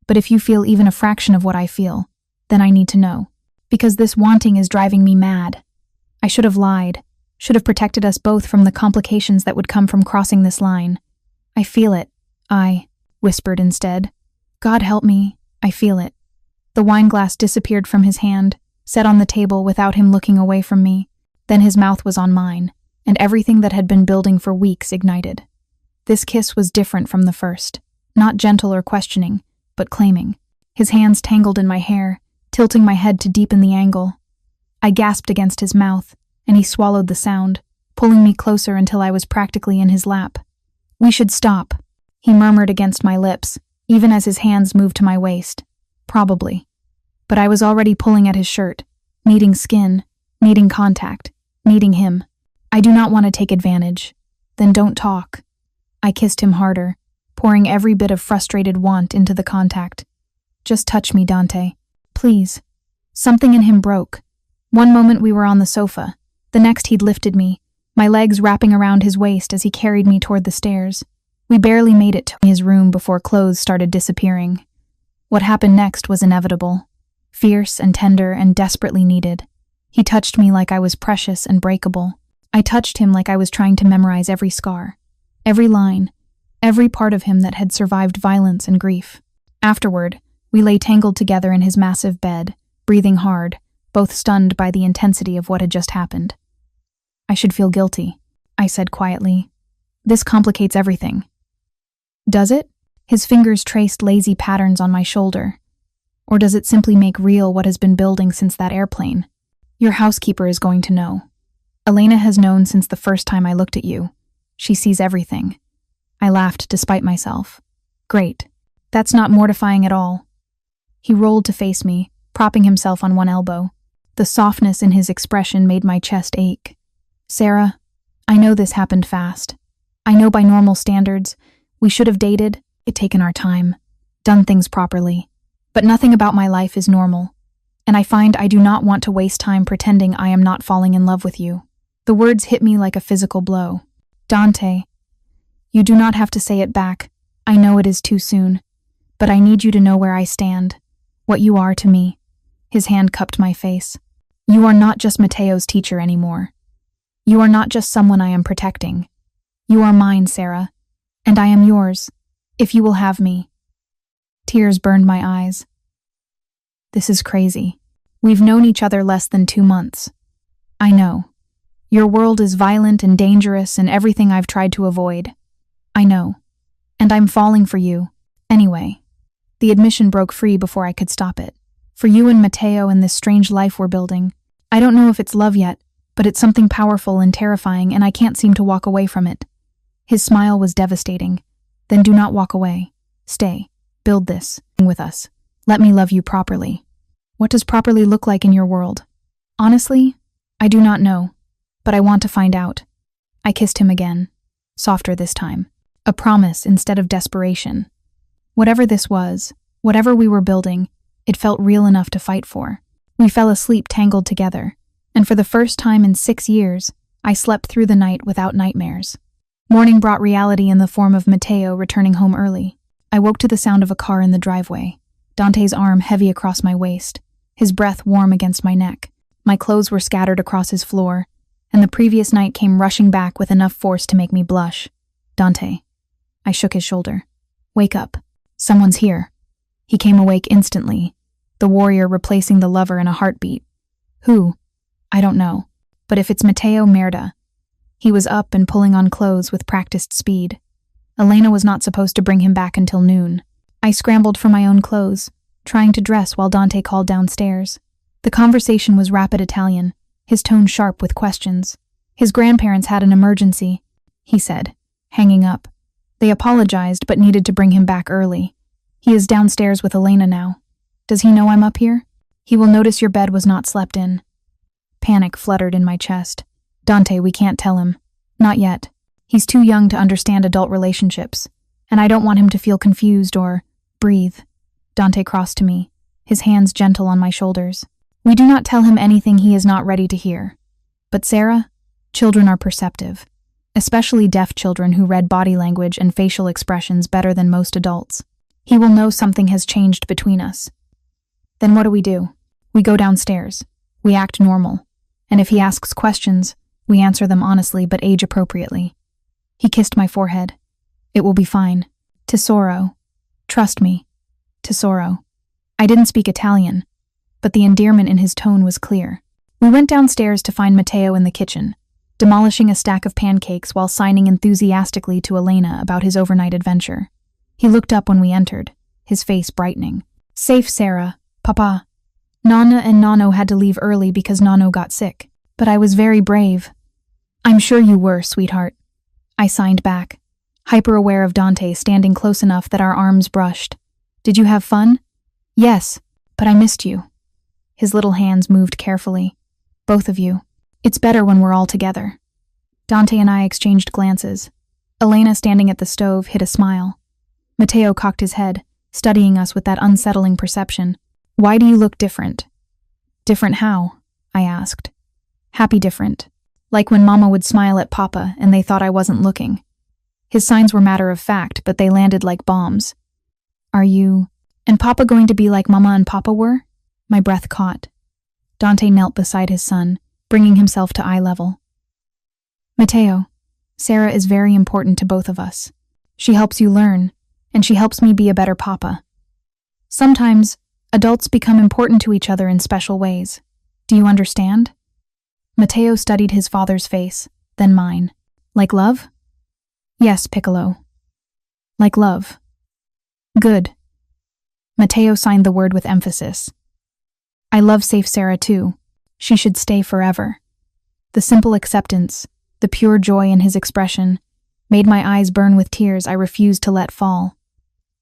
But if you feel even a fraction of what I feel, then I need to know. Because this wanting is driving me mad. I should have lied, should have protected us both from the complications that would come from crossing this line. I feel it, I whispered instead. God help me, I feel it. The wine glass disappeared from his hand, set on the table without him looking away from me. Then his mouth was on mine, and everything that had been building for weeks ignited. This kiss was different from the first, not gentle or questioning, but claiming. His hands tangled in my hair, tilting my head to deepen the angle. I gasped against his mouth, and he swallowed the sound, pulling me closer until I was practically in his lap. We should stop, he murmured against my lips, even as his hands moved to my waist. Probably. But I was already pulling at his shirt, needing skin, needing contact, needing him. I do not want to take advantage. Then don't talk. I kissed him harder, pouring every bit of frustrated want into the contact. Just touch me, Dante. Please. Something in him broke. One moment we were on the sofa. The next he'd lifted me, my legs wrapping around his waist as he carried me toward the stairs. We barely made it to his room before clothes started disappearing. What happened next was inevitable. Fierce and tender and desperately needed. He touched me like I was precious and breakable. I touched him like I was trying to memorize every scar, every line, every part of him that had survived violence and grief. Afterward, we lay tangled together in his massive bed, breathing hard, both stunned by the intensity of what had just happened. I should feel guilty, I said quietly. This complicates everything. Does it? His fingers traced lazy patterns on my shoulder. Or does it simply make real what has been building since that airplane? Your housekeeper is going to know. Elena has known since the first time I looked at you. She sees everything. I laughed despite myself. Great. That's not mortifying at all. He rolled to face me, propping himself on one elbow. The softness in his expression made my chest ache. Sarah, I know this happened fast. I know by normal standards, we should have dated, taken our time, done things properly. But nothing about my life is normal. And I find I do not want to waste time pretending I am not falling in love with you. The words hit me like a physical blow. Dante, you do not have to say it back. I know it is too soon. But I need you to know where I stand, what you are to me. His hand cupped my face. You are not just Matteo's teacher anymore. You are not just someone I am protecting. You are mine, Sarah, and I am yours, if you will have me. Tears burned my eyes. This is crazy. We've known each other less than 2 months. I know. Your world is violent and dangerous and everything I've tried to avoid. I know. And I'm falling for you. Anyway, the admission broke free before I could stop it. For you and Matteo and this strange life we're building. I don't know if it's love yet, but it's something powerful and terrifying and I can't seem to walk away from it. His smile was devastating. Then do not walk away. Stay. Build this with us. Let me love you properly. What does properly look like in your world? Honestly, I do not know, but I want to find out. I kissed him again, softer this time. A promise instead of desperation. Whatever this was, whatever we were building, it felt real enough to fight for. We fell asleep tangled together, and for the first time in 6 years, I slept through the night without nightmares. Morning brought reality in the form of Matteo returning home early. I woke to the sound of a car in the driveway, Dante's arm heavy across my waist, his breath warm against my neck. My clothes were scattered across his floor, and the previous night came rushing back with enough force to make me blush. Dante. I shook his shoulder. Wake up. Someone's here. He came awake instantly, the warrior replacing the lover in a heartbeat. Who? I don't know. But if it's Matteo, merda. He was up and pulling on clothes with practiced speed. Elena was not supposed to bring him back until noon. I scrambled for my own clothes, trying to dress while Dante called downstairs. The conversation was rapid Italian, his tone sharp with questions. His grandparents had an emergency, he said, hanging up. They apologized but needed to bring him back early. He is downstairs with Elena now. Does he know I'm up here? He will notice your bed was not slept in. Panic fluttered in my chest. Dante, we can't tell him. Not yet. He's too young to understand adult relationships, and I don't want him to feel confused or breathe. Dante crossed to me, his hands gentle on my shoulders. We do not tell him anything he is not ready to hear. But Sarah, children are perceptive, especially deaf children who read body language and facial expressions better than most adults. He will know something has changed between us. Then what do? We go downstairs. We act normal. And if he asks questions, we answer them honestly but age appropriately. He kissed my forehead. It will be fine. Tesoro. Trust me. Tesoro. I didn't speak Italian, but the endearment in his tone was clear. We went downstairs to find Matteo in the kitchen, demolishing a stack of pancakes while signing enthusiastically to Elena about his overnight adventure. He looked up when we entered, his face brightening. Safe, Sarah. Papa. Nonna and Nonno had to leave early because Nonno got sick, but I was very brave. I'm sure you were, sweetheart. I signed back, hyper-aware of Dante standing close enough that our arms brushed. Did you have fun? Yes, but I missed you. His little hands moved carefully. Both of you. It's better when we're all together. Dante and I exchanged glances. Elena, standing at the stove, hid a smile. Matteo cocked his head, studying us with that unsettling perception. Why do you look different? Different how? I asked. Happy different. Like when Mama would smile at Papa and they thought I wasn't looking. His signs were matter of fact, but they landed like bombs. Are you... And Papa going to be like Mama and Papa were? My breath caught. Dante knelt beside his son, bringing himself to eye level. Matteo, Sarah is very important to both of us. She helps you learn, and she helps me be a better papa. Sometimes, adults become important to each other in special ways. Do you understand? Matteo studied his father's face, then mine. Like love? Yes, Piccolo. Like love. Good. Matteo signed the word with emphasis. I love Safe Sarah too. She should stay forever. The simple acceptance, the pure joy in his expression, made my eyes burn with tears I refused to let fall.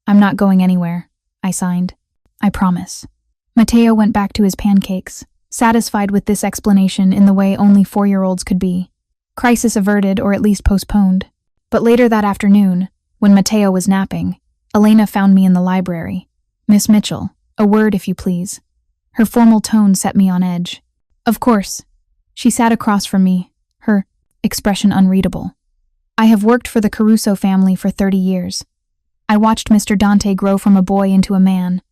I'm not going anywhere, I signed. I promise. Matteo went back to his pancakes, satisfied with this explanation in the way only 4-year-olds could be. Crisis averted or at least postponed. But later that afternoon, when Matteo was napping, Elena found me in the library. Miss Mitchell, a word if you please. Her formal tone set me on edge. Of course. She sat across from me, her expression unreadable. I have worked for the Caruso family for 30 years. I watched Mr. Dante grow from a boy into a man.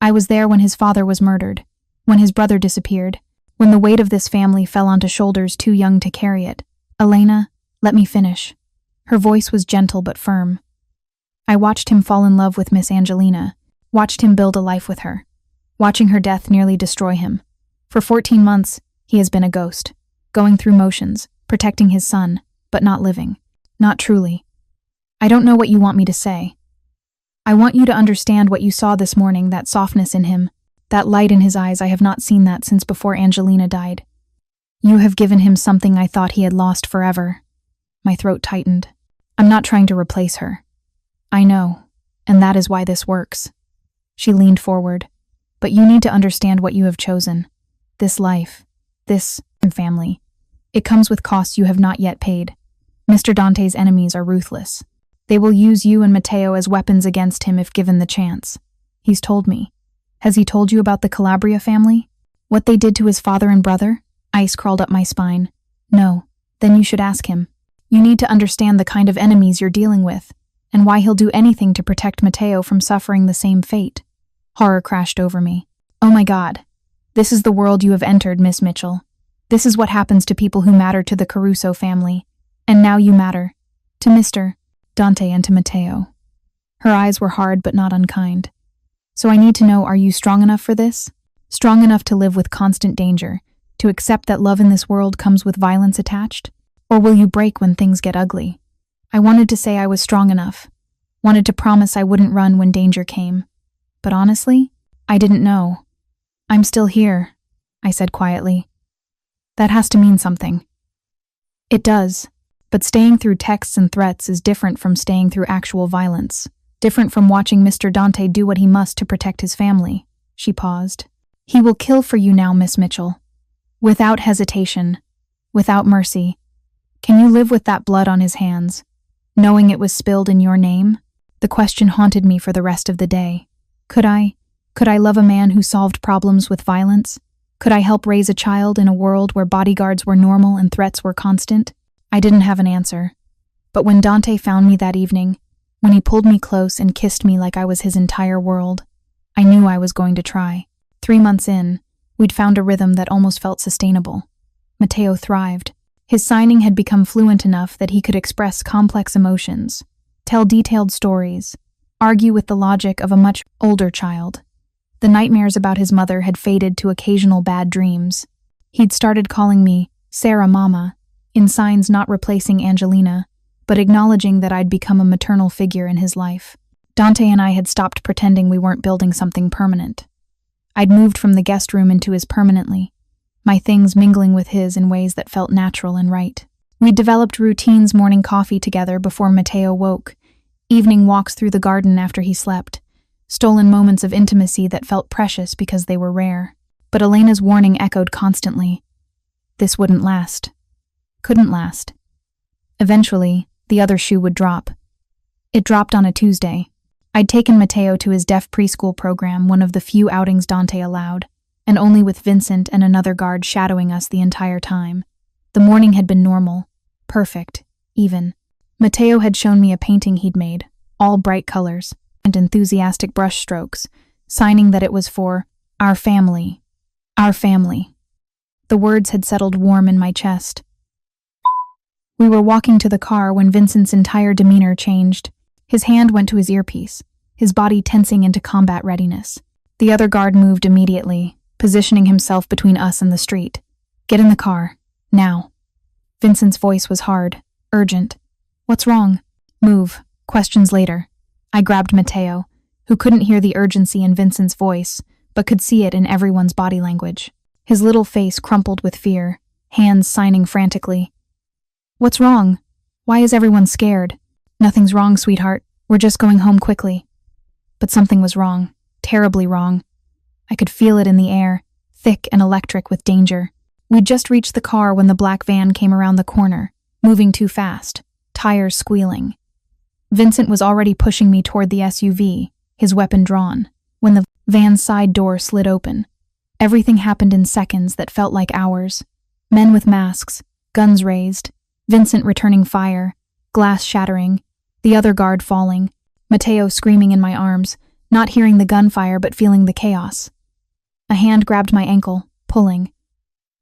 I was there when his father was murdered, when his brother disappeared, when the weight of this family fell onto shoulders too young to carry it. Elena, let me finish. Her voice was gentle but firm. I watched him fall in love with Miss Angelina, watched him build a life with her, watching her death nearly destroy him. For 14 months, he has been a ghost, going through motions, protecting his son, but not living. Not truly. I don't know what you want me to say. I want you to understand what you saw this morning, that softness in him, that light in his eyes. I have not seen that since before Angelina died. You have given him something I thought he had lost forever. My throat tightened. I'm not trying to replace her. I know, and that is why this works. She leaned forward. But you need to understand what you have chosen. This life, this family. It comes with costs you have not yet paid. Mr. Dante's enemies are ruthless. They will use you and Matteo as weapons against him if given the chance. He's told me. Has he told you about the Calabria family? What they did to his father and brother? Ice crawled up my spine. No, then you should ask him. You need to understand the kind of enemies you're dealing with, and why he'll do anything to protect Matteo from suffering the same fate. Horror crashed over me. Oh my God. This is the world you have entered, Miss Mitchell. This is what happens to people who matter to the Caruso family. And now you matter. To Mr. Dante and to Matteo. Her eyes were hard but not unkind. So I need to know, are you strong enough for this? Strong enough to live with constant danger, to accept that love in this world comes with violence attached? Or will you break when things get ugly? I wanted to say I was strong enough. Wanted to promise I wouldn't run when danger came. But honestly, I didn't know. I'm still here, I said quietly. That has to mean something. It does, but staying through texts and threats is different from staying through actual violence, different from watching Mr. Dante do what he must to protect his family. She paused. He will kill for you now, Miss Mitchell. Without hesitation, without mercy. Can you live with that blood on his hands, knowing it was spilled in your name? The question haunted me for the rest of the day. Could I love a man who solved problems with violence? Could I help raise a child in a world where bodyguards were normal and threats were constant? I didn't have an answer. But when Dante found me that evening, when he pulled me close and kissed me like I was his entire world, I knew I was going to try. 3 months in, we'd found a rhythm that almost felt sustainable. Matteo thrived. His signing had become fluent enough that he could express complex emotions, tell detailed stories, argue with the logic of a much older child. The nightmares about his mother had faded to occasional bad dreams. He'd started calling me Sarah Mama, in signs not replacing Angelina, but acknowledging that I'd become a maternal figure in his life. Dante and I had stopped pretending we weren't building something permanent. I'd moved from the guest room into his permanently, my things mingling with his in ways that felt natural and right. We'd developed routines: morning coffee together before Matteo woke, evening walks through the garden after he slept, stolen moments of intimacy that felt precious because they were rare. But Elena's warning echoed constantly. This wouldn't last. Couldn't last. Eventually, the other shoe would drop. It dropped on a Tuesday. I'd taken Matteo to his deaf preschool program, one of the few outings Dante allowed, and only with Vincent and another guard shadowing us the entire time. The morning had been normal, perfect, even. Matteo had shown me a painting he'd made, all bright colors and enthusiastic brush strokes, signing that it was for our family. Our family. The words had settled warm in my chest. We were walking to the car when Vincent's entire demeanor changed. His hand went to his earpiece, his body tensing into combat readiness. The other guard moved immediately, positioning himself between us and the street. Get in the car. Now. Vincent's voice was hard, urgent. What's wrong? Move. Questions later. I grabbed Matteo, who couldn't hear the urgency in Vincent's voice, but could see it in everyone's body language. His little face crumpled with fear, hands signing frantically. What's wrong? Why is everyone scared? Nothing's wrong, sweetheart. We're just going home quickly. But something was wrong, terribly wrong. I could feel it in the air, thick and electric with danger. We'd just reached the car when the black van came around the corner, moving too fast, tires squealing. Vincent was already pushing me toward the SUV, his weapon drawn, when the van's side door slid open. Everything happened in seconds that felt like hours. Men with masks, guns raised, Vincent returning fire, glass shattering, the other guard falling, Matteo screaming in my arms, not hearing the gunfire but feeling the chaos. A hand grabbed my ankle, pulling.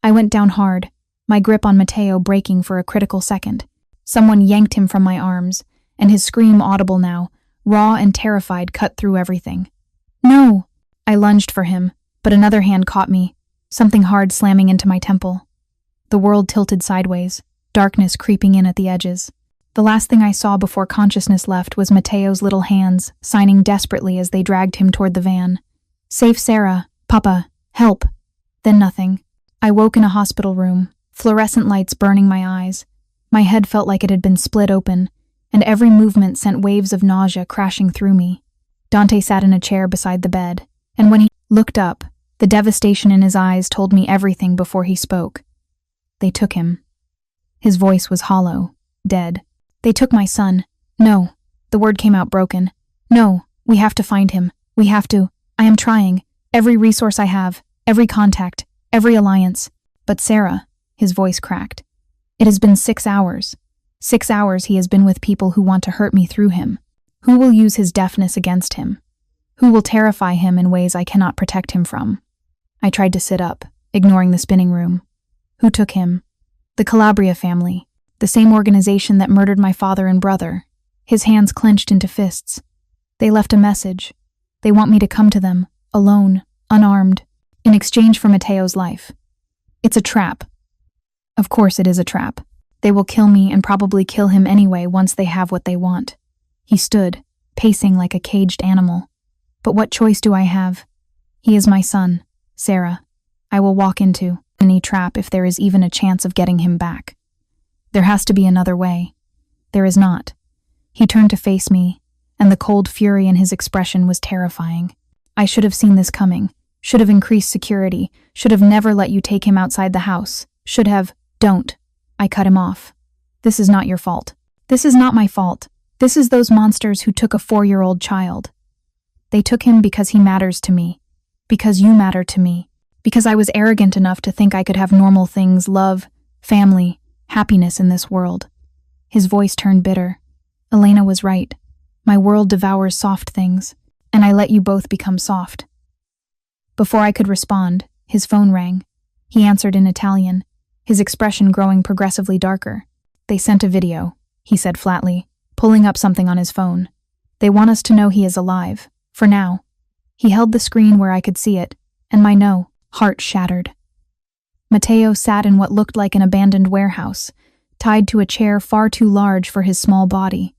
I went down hard, my grip on Matteo breaking for a critical second. Someone yanked him from my arms, and his scream, audible now, raw and terrified, cut through everything. No! I lunged for him, but another hand caught me, something hard slamming into my temple. The world tilted sideways, darkness creeping in at the edges. The last thing I saw before consciousness left was Matteo's little hands, signing desperately as they dragged him toward the van. Save Sarah. Papa. Help. Then nothing. I woke in a hospital room, fluorescent lights burning my eyes. My head felt like it had been split open, and every movement sent waves of nausea crashing through me. Dante sat in a chair beside the bed, and when he looked up, the devastation in his eyes told me everything before he spoke. They took him. His voice was hollow, dead. They took my son. No. The word came out broken. No, we have to find him. We have to. I am trying. Every resource I have, every contact, every alliance. But Sarah, his voice cracked. It has been 6 hours. 6 hours he has been with people who want to hurt me through him. Who will use his deafness against him? Who will terrify him in ways I cannot protect him from? I tried to sit up, ignoring the spinning room. Who took him? The Calabria family. The same organization that murdered my father and brother. His hands clenched into fists. They left a message. They want me to come to them, alone, unarmed, in exchange for Matteo's life. It's a trap. Of course it is a trap. They will kill me and probably kill him anyway once they have what they want. He stood, pacing like a caged animal. But what choice do I have? He is my son, Sarah. I will walk into any trap if there is even a chance of getting him back. There has to be another way. There is not. He turned to face me, and the cold fury in his expression was terrifying. I should have seen this coming, should have increased security, should have never let you take him outside the house, should have— Don't. I cut him off. This is not your fault. This is not my fault. This is those monsters who took a 4-year-old child. They took him because he matters to me, because you matter to me, because I was arrogant enough to think I could have normal things, love, family, happiness in this world. His voice turned bitter. Elena was right. My world devours soft things, and I let you both become soft. Before I could respond, his phone rang. He answered in Italian. his expression growing progressively darker. "They sent a video," he said flatly, pulling up something on his phone. "They want us to know he is alive, for now." He held the screen where I could see it, and my heart shattered. Matteo sat in what looked like an abandoned warehouse, tied to a chair far too large for his small body.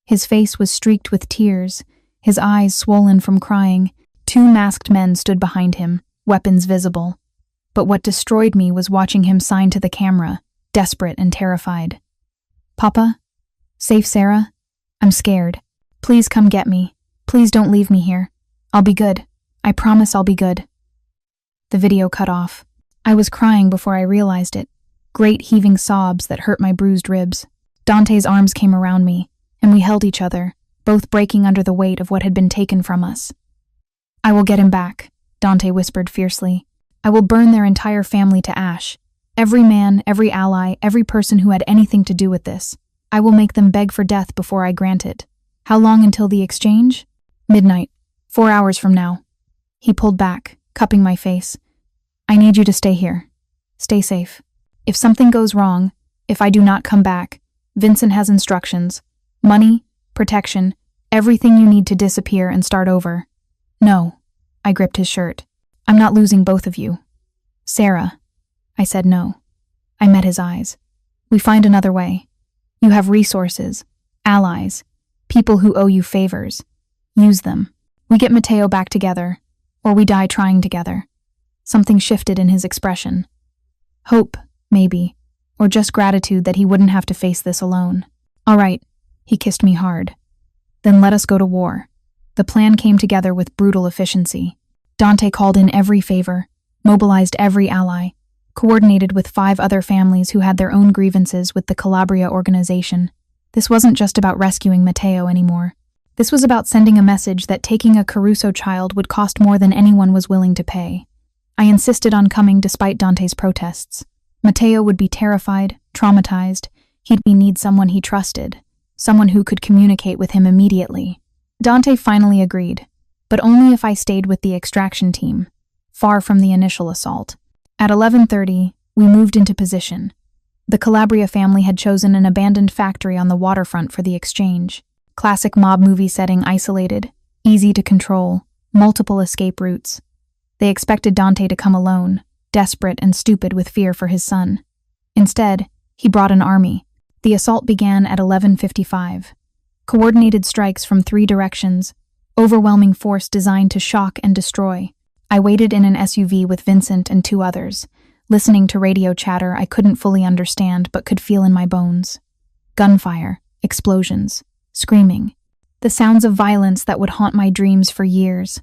His face was streaked with tears, his eyes swollen from crying. Two masked men stood behind him, weapons visible. But what destroyed me was watching him sign to the camera, desperate and terrified. "Papa? Safe Sarah? I'm scared. Please come get me. Please don't leave me here. I'll be good. I promise I'll be good." The video cut off. I was crying before I realized it, great heaving sobs that hurt my bruised ribs. Dante's arms came around me, and we held each other, both breaking under the weight of what had been taken from us. "I will get him back," Dante whispered fiercely. "I will burn their entire family to ash. Every man, every ally, every person who had anything to do with this. I will make them beg for death before I grant it. How long until the exchange?" "Midnight. 4 hours from now." He pulled back, cupping my face. "I need you to stay here. Stay safe. If something goes wrong, if I do not come back, Vincent has instructions. Money, protection, everything you need to disappear and start over." "No." I gripped his shirt. "I'm not losing both of you." "Sarah." I said no. I met his eyes. "We find another way. You have resources, allies, people who owe you favors. Use them. We get Matteo back together, or we die trying together." Something shifted in his expression. Hope, maybe, or just gratitude that he wouldn't have to face this alone. "All right," he kissed me hard. "Then let us go to war." The plan came together with brutal efficiency. Dante called in every favor, mobilized every ally, coordinated with 5 other families who had their own grievances with the Calabria organization. This wasn't just about rescuing Matteo anymore. This was about sending a message that taking a Caruso child would cost more than anyone was willing to pay. I insisted on coming despite Dante's protests. Matteo would be terrified, traumatized. He'd need someone he trusted, someone who could communicate with him immediately. Dante finally agreed, but only if I stayed with the extraction team, far from the initial assault. At 11:30, we moved into position. The Calabria family had chosen an abandoned factory on the waterfront for the exchange. Classic mob movie setting, isolated, easy to control, multiple escape routes. They expected Dante to come alone, desperate and stupid with fear for his son. Instead, he brought an army. The assault began at 11:55. Coordinated strikes from 3 directions, overwhelming force designed to shock and destroy. I waited in an SUV with Vincent and 2 others, listening to radio chatter I couldn't fully understand but could feel in my bones. Gunfire, explosions, screaming. The sounds of violence that would haunt my dreams for years.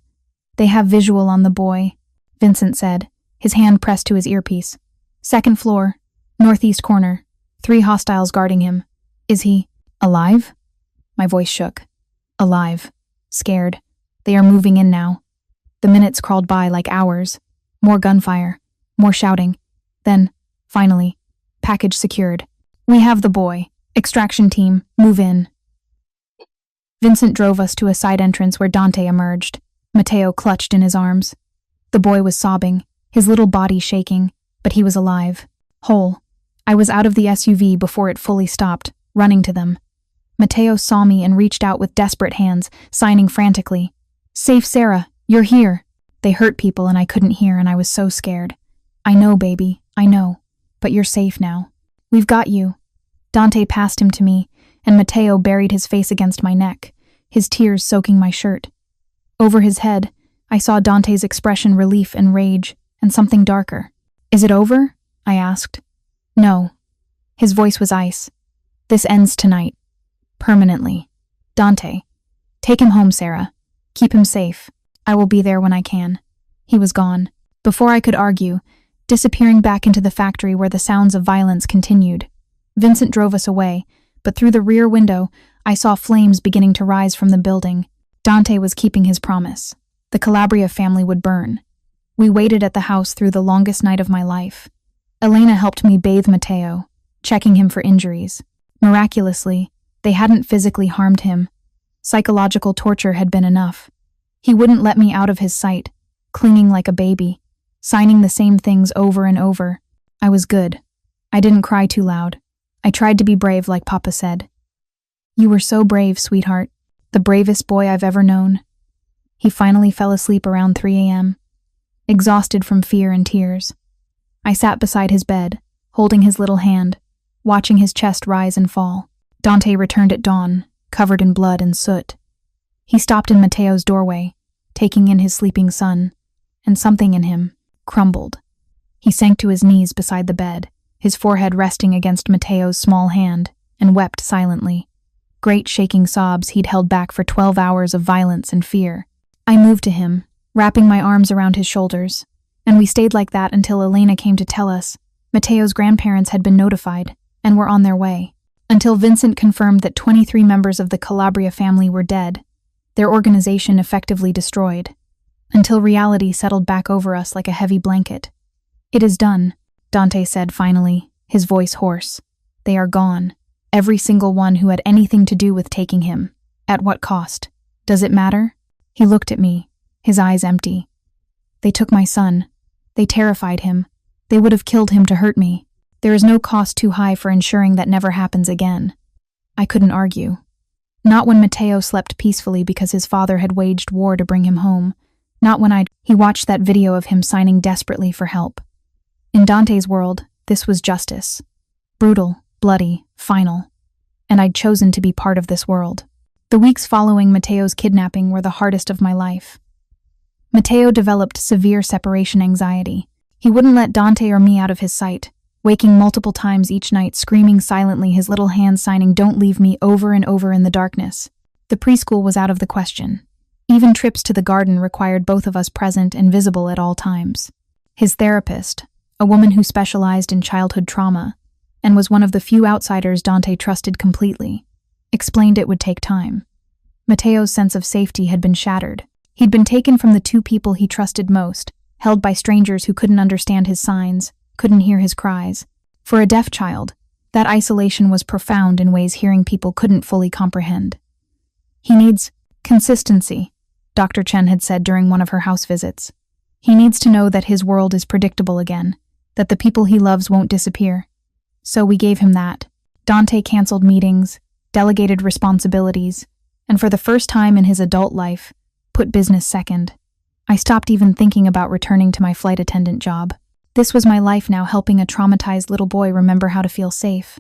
"They have visual on the boy," Vincent said, his hand pressed to his earpiece. "Second floor, northeast corner, 3 hostiles guarding him. Is he alive?" My voice shook. "Alive. Scared. They are moving in now." The minutes crawled by like hours. More gunfire, more shouting. Then, finally, package secured. "We have the boy. Extraction team, move in." Vincent drove us to a side entrance where Dante emerged. Matteo clutched in his arms. The boy was sobbing, his little body shaking, but he was alive, whole. I was out of the SUV before it fully stopped, running to them. Matteo saw me and reached out with desperate hands, signing frantically. "Safe Sarah, you're here." They hurt people and I couldn't hear, and I was so scared. "I know, baby, I know, but you're safe now. We've got you." Dante passed him to me, and Matteo buried his face against my neck, his tears soaking my shirt. Over his head, I saw Dante's expression, relief and rage, and something darker. "Is it over?" I asked. "No." His voice was ice. "This ends tonight. Permanently. Dante, take him home, Sarah. Keep him safe. I will be there when I can." He was gone. Before I could argue, disappearing back into the factory where the sounds of violence continued. Vincent drove us away, but through the rear window, I saw flames beginning to rise from the building. Dante was keeping his promise. The Calabria family would burn. We waited at the house through the longest night of my life. Elena helped me bathe Matteo, checking him for injuries. Miraculously, they hadn't physically harmed him. Psychological torture had been enough. He wouldn't let me out of his sight, clinging like a baby, signing the same things over and over. I was good. I didn't cry too loud. I tried to be brave like Papa said. You were so brave, sweetheart. The bravest boy I've ever known. He finally fell asleep around 3 a.m., exhausted from fear and tears. I sat beside his bed, holding his little hand, watching his chest rise and fall. Dante returned at dawn, covered in blood and soot. He stopped in Matteo's doorway, taking in his sleeping son, and something in him crumbled. He sank to his knees beside the bed, his forehead resting against Matteo's small hand, and wept silently. Great shaking sobs he'd held back for 12 hours of violence and fear. I moved to him, wrapping my arms around his shoulders, and we stayed like that until Elena came to tell us Matteo's grandparents had been notified and were on their way. Until Vincent confirmed that 23 members of the Calabria family were dead, their organization effectively destroyed. Until reality settled back over us like a heavy blanket. It is done, Dante said finally, his voice hoarse. They are gone. Every single one who had anything to do with taking him. At what cost? Does it matter? He looked at me, his eyes empty. They took my son. They terrified him. They would have killed him to hurt me. There is no cost too high for ensuring that never happens again. I couldn't argue. Not when Matteo slept peacefully because his father had waged war to bring him home. Not when he watched that video of him signing desperately for help. In Dante's world, this was justice. Brutal, bloody, final. And I'd chosen to be part of this world. The weeks following Matteo's kidnapping were the hardest of my life. Matteo developed severe separation anxiety. He wouldn't let Dante or me out of his sight, waking multiple times each night, screaming silently, his little hands signing "Don't leave me" over and over in the darkness. The preschool was out of the question. Even trips to the garden required both of us present and visible at all times. His therapist, a woman who specialized in childhood trauma, and was one of the few outsiders Dante trusted completely, explained it would take time. Matteo's sense of safety had been shattered. He'd been taken from the two people he trusted most, held by strangers who couldn't understand his signs, couldn't hear his cries. For a deaf child, that isolation was profound in ways hearing people couldn't fully comprehend. He needs consistency, Dr. Chen had said during one of her house visits. He needs to know that his world is predictable again, that the people he loves won't disappear. So we gave him that. Dante canceled meetings, delegated responsibilities, and for the first time in his adult life, put business second. I stopped even thinking about returning to my flight attendant job. This was my life now, helping a traumatized little boy remember how to feel safe.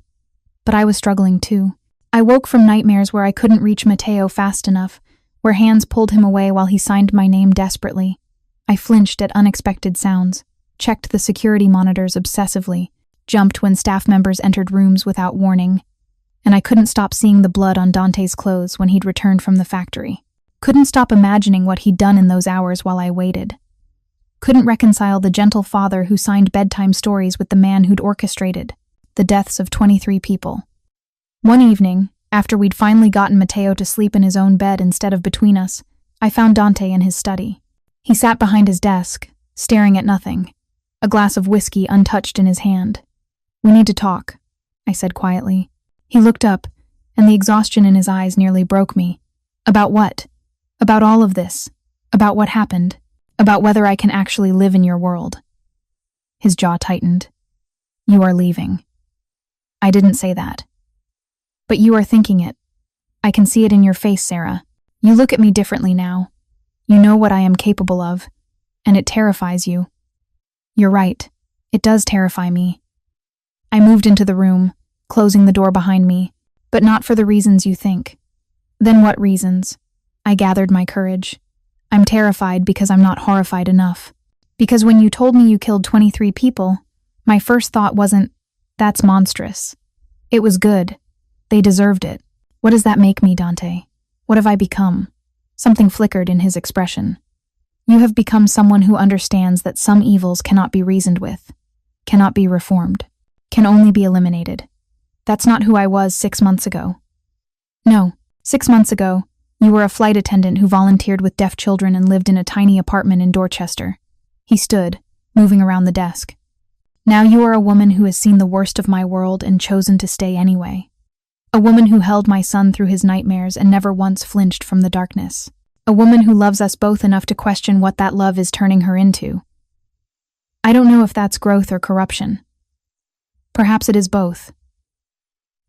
But I was struggling too. I woke from nightmares where I couldn't reach Matteo fast enough, where hands pulled him away while he signed my name desperately. I flinched at unexpected sounds, checked the security monitors obsessively, jumped when staff members entered rooms without warning, and I couldn't stop seeing the blood on Dante's clothes when he'd returned from the factory. Couldn't stop imagining what he'd done in those hours while I waited. Couldn't reconcile the gentle father who signed bedtime stories with the man who'd orchestrated the deaths of 23 people. One evening, after we'd finally gotten Matteo to sleep in his own bed instead of between us, I found Dante in his study. He sat behind his desk, staring at nothing, a glass of whiskey untouched in his hand. "We need to talk," I said quietly. He looked up, and the exhaustion in his eyes nearly broke me. "About what?" "About all of this. About what happened. About whether I can actually live in your world." His jaw tightened. "You are leaving." I didn't say that. "But you are thinking it. I can see it in your face, Sarah. You look at me differently now. You know what I am capable of, and it terrifies you." "You're right. It does terrify me." I moved into the room, closing the door behind me, but not for the reasons you think. "Then what reasons?" I gathered my courage. "I'm terrified because I'm not horrified enough. Because when you told me you killed 23 people, my first thought wasn't, 'That's monstrous.' It was good. They deserved it. What does that make me, Dante? What have I become?" Something flickered in his expression. "You have become someone who understands that some evils cannot be reasoned with, cannot be reformed, can only be eliminated. That's not who I was 6 months ago." "No, 6 months ago, you were a flight attendant who volunteered with deaf children and lived in a tiny apartment in Dorchester." He stood, moving around the desk. "Now you are a woman who has seen the worst of my world and chosen to stay anyway. A woman who held my son through his nightmares and never once flinched from the darkness. A woman who loves us both enough to question what that love is turning her into. I don't know if that's growth or corruption." Perhaps it is both.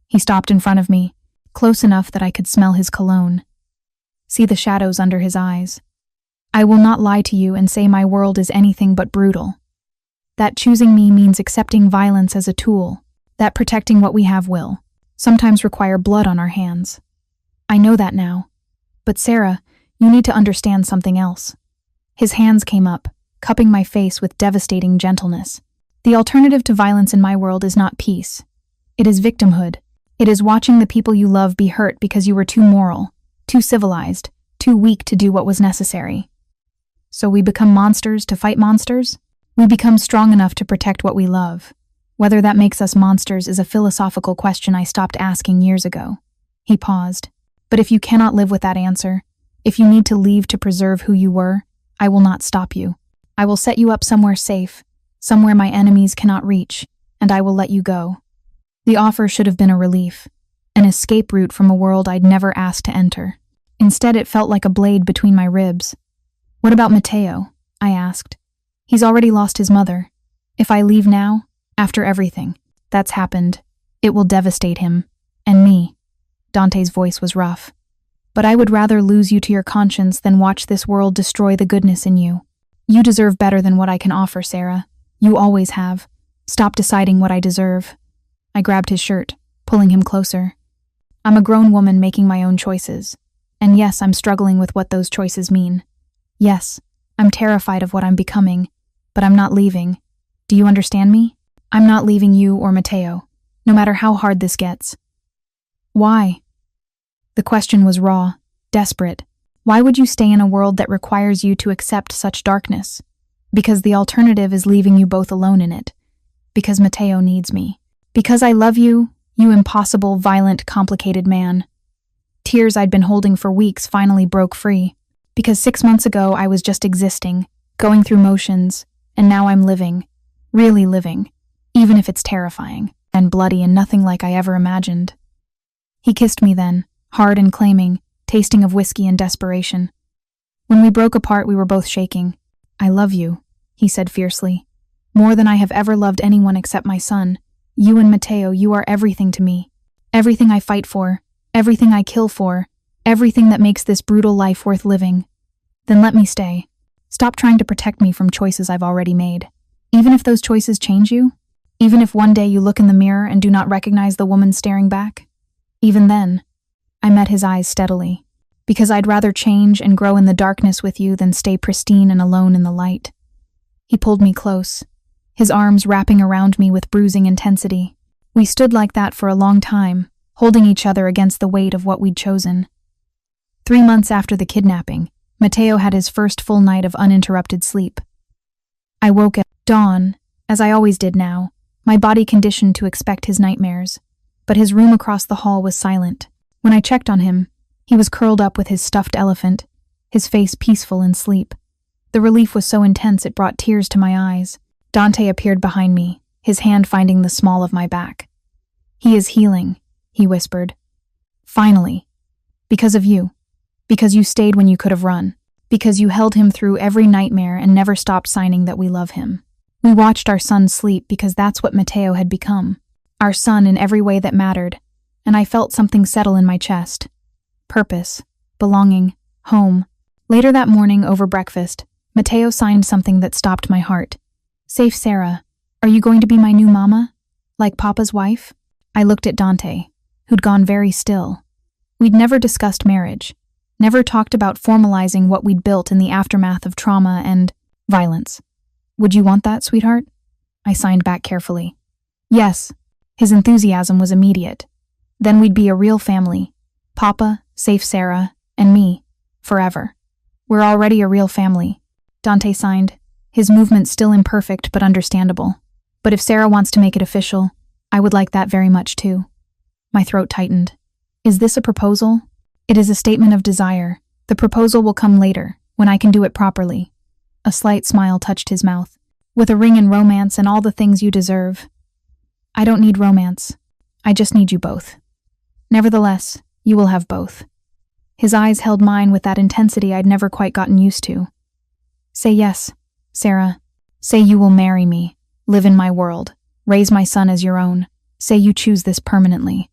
He stopped in front of me, close enough that I could smell his cologne. See the shadows under his eyes. I will not lie to you and say my world is anything but brutal. That choosing me means accepting violence as a tool, that protecting what we have will sometimes require blood on our hands. I know that now. But Sarah, you need to understand something else. His hands came up, cupping my face with devastating gentleness. The alternative to violence in my world is not peace. It is victimhood. It is watching the people you love be hurt because you were too moral, too civilized, too weak to do what was necessary. So we become monsters to fight monsters? We become strong enough to protect what we love. Whether that makes us monsters is a philosophical question I stopped asking years ago. He paused. But if you cannot live with that answer, if you need to leave to preserve who you were, I will not stop you. I will set you up somewhere safe, somewhere my enemies cannot reach, and I will let you go. The offer should have been a relief, an escape route from a world I'd never asked to enter. Instead, it felt like a blade between my ribs. What about Matteo? I asked. He's already lost his mother. If I leave now, after everything that's happened, it will devastate him, and me. Dante's voice was rough. But I would rather lose you to your conscience than watch this world destroy the goodness in you. You deserve better than what I can offer, Sarah. You always have. Stop deciding what I deserve. I grabbed his shirt, pulling him closer. I'm a grown woman making my own choices. And yes, I'm struggling with what those choices mean. Yes, I'm terrified of what I'm becoming, but I'm not leaving. Do you understand me? I'm not leaving you or Matteo, no matter how hard this gets. Why? The question was raw, desperate. Why would you stay in a world that requires you to accept such darkness? Because the alternative is leaving you both alone in it. Because Matteo needs me. Because I love you, you impossible, violent, complicated man. Tears I'd been holding for weeks finally broke free. Because 6 months ago I was just existing, going through motions, and now I'm living. Really living. Even if it's terrifying, and bloody and nothing like I ever imagined. He kissed me then, hard and claiming, tasting of whiskey and desperation. When we broke apart, we were both shaking. I love you, he said fiercely. More than I have ever loved anyone except my son. You and Matteo, you are everything to me. Everything I fight for, everything I kill for, everything that makes this brutal life worth living. Then let me stay. Stop trying to protect me from choices I've already made. Even if those choices change you? Even if one day you look in the mirror and do not recognize the woman staring back? Even then, I met his eyes steadily, because I'd rather change and grow in the darkness with you than stay pristine and alone in the light. He pulled me close, his arms wrapping around me with bruising intensity. We stood like that for a long time, holding each other against the weight of what we'd chosen. 3 months after the kidnapping, Matteo had his first full night of uninterrupted sleep. I woke at dawn, as I always did now, my body conditioned to expect his nightmares. But his room across the hall was silent. When I checked on him, he was curled up with his stuffed elephant, his face peaceful in sleep. The relief was so intense it brought tears to my eyes. Dante appeared behind me, his hand finding the small of my back. He is healing, he whispered. Finally. Because of you. Because you stayed when you could have run. Because you held him through every nightmare and never stopped signing that we love him. We watched our son sleep because that's what Matteo had become. Our son in every way that mattered, and I felt something settle in my chest. Purpose, belonging, home. Later that morning, over breakfast, Matteo signed something that stopped my heart. Safe Sarah, are you going to be my new mama? Like Papa's wife? I looked at Dante, who'd gone very still. We'd never discussed marriage, never talked about formalizing what we'd built in the aftermath of trauma and violence. Would you want that, sweetheart? I signed back carefully. Yes. His enthusiasm was immediate. Then we'd be a real family. Papa, Safe Sarah, and me. Forever. We're already a real family. Dante signed, his movement still imperfect but understandable. But if Sarah wants to make it official, I would like that very much too. My throat tightened. Is this a proposal? It is a statement of desire. The proposal will come later, when I can do it properly. A slight smile touched his mouth. With a ring and romance and all the things you deserve. I don't need romance. I just need you both. Nevertheless, you will have both. His eyes held mine with that intensity I'd never quite gotten used to. Say yes, Sarah. Say you will marry me, live in my world, Raise my son as your own. Say you choose this permanently."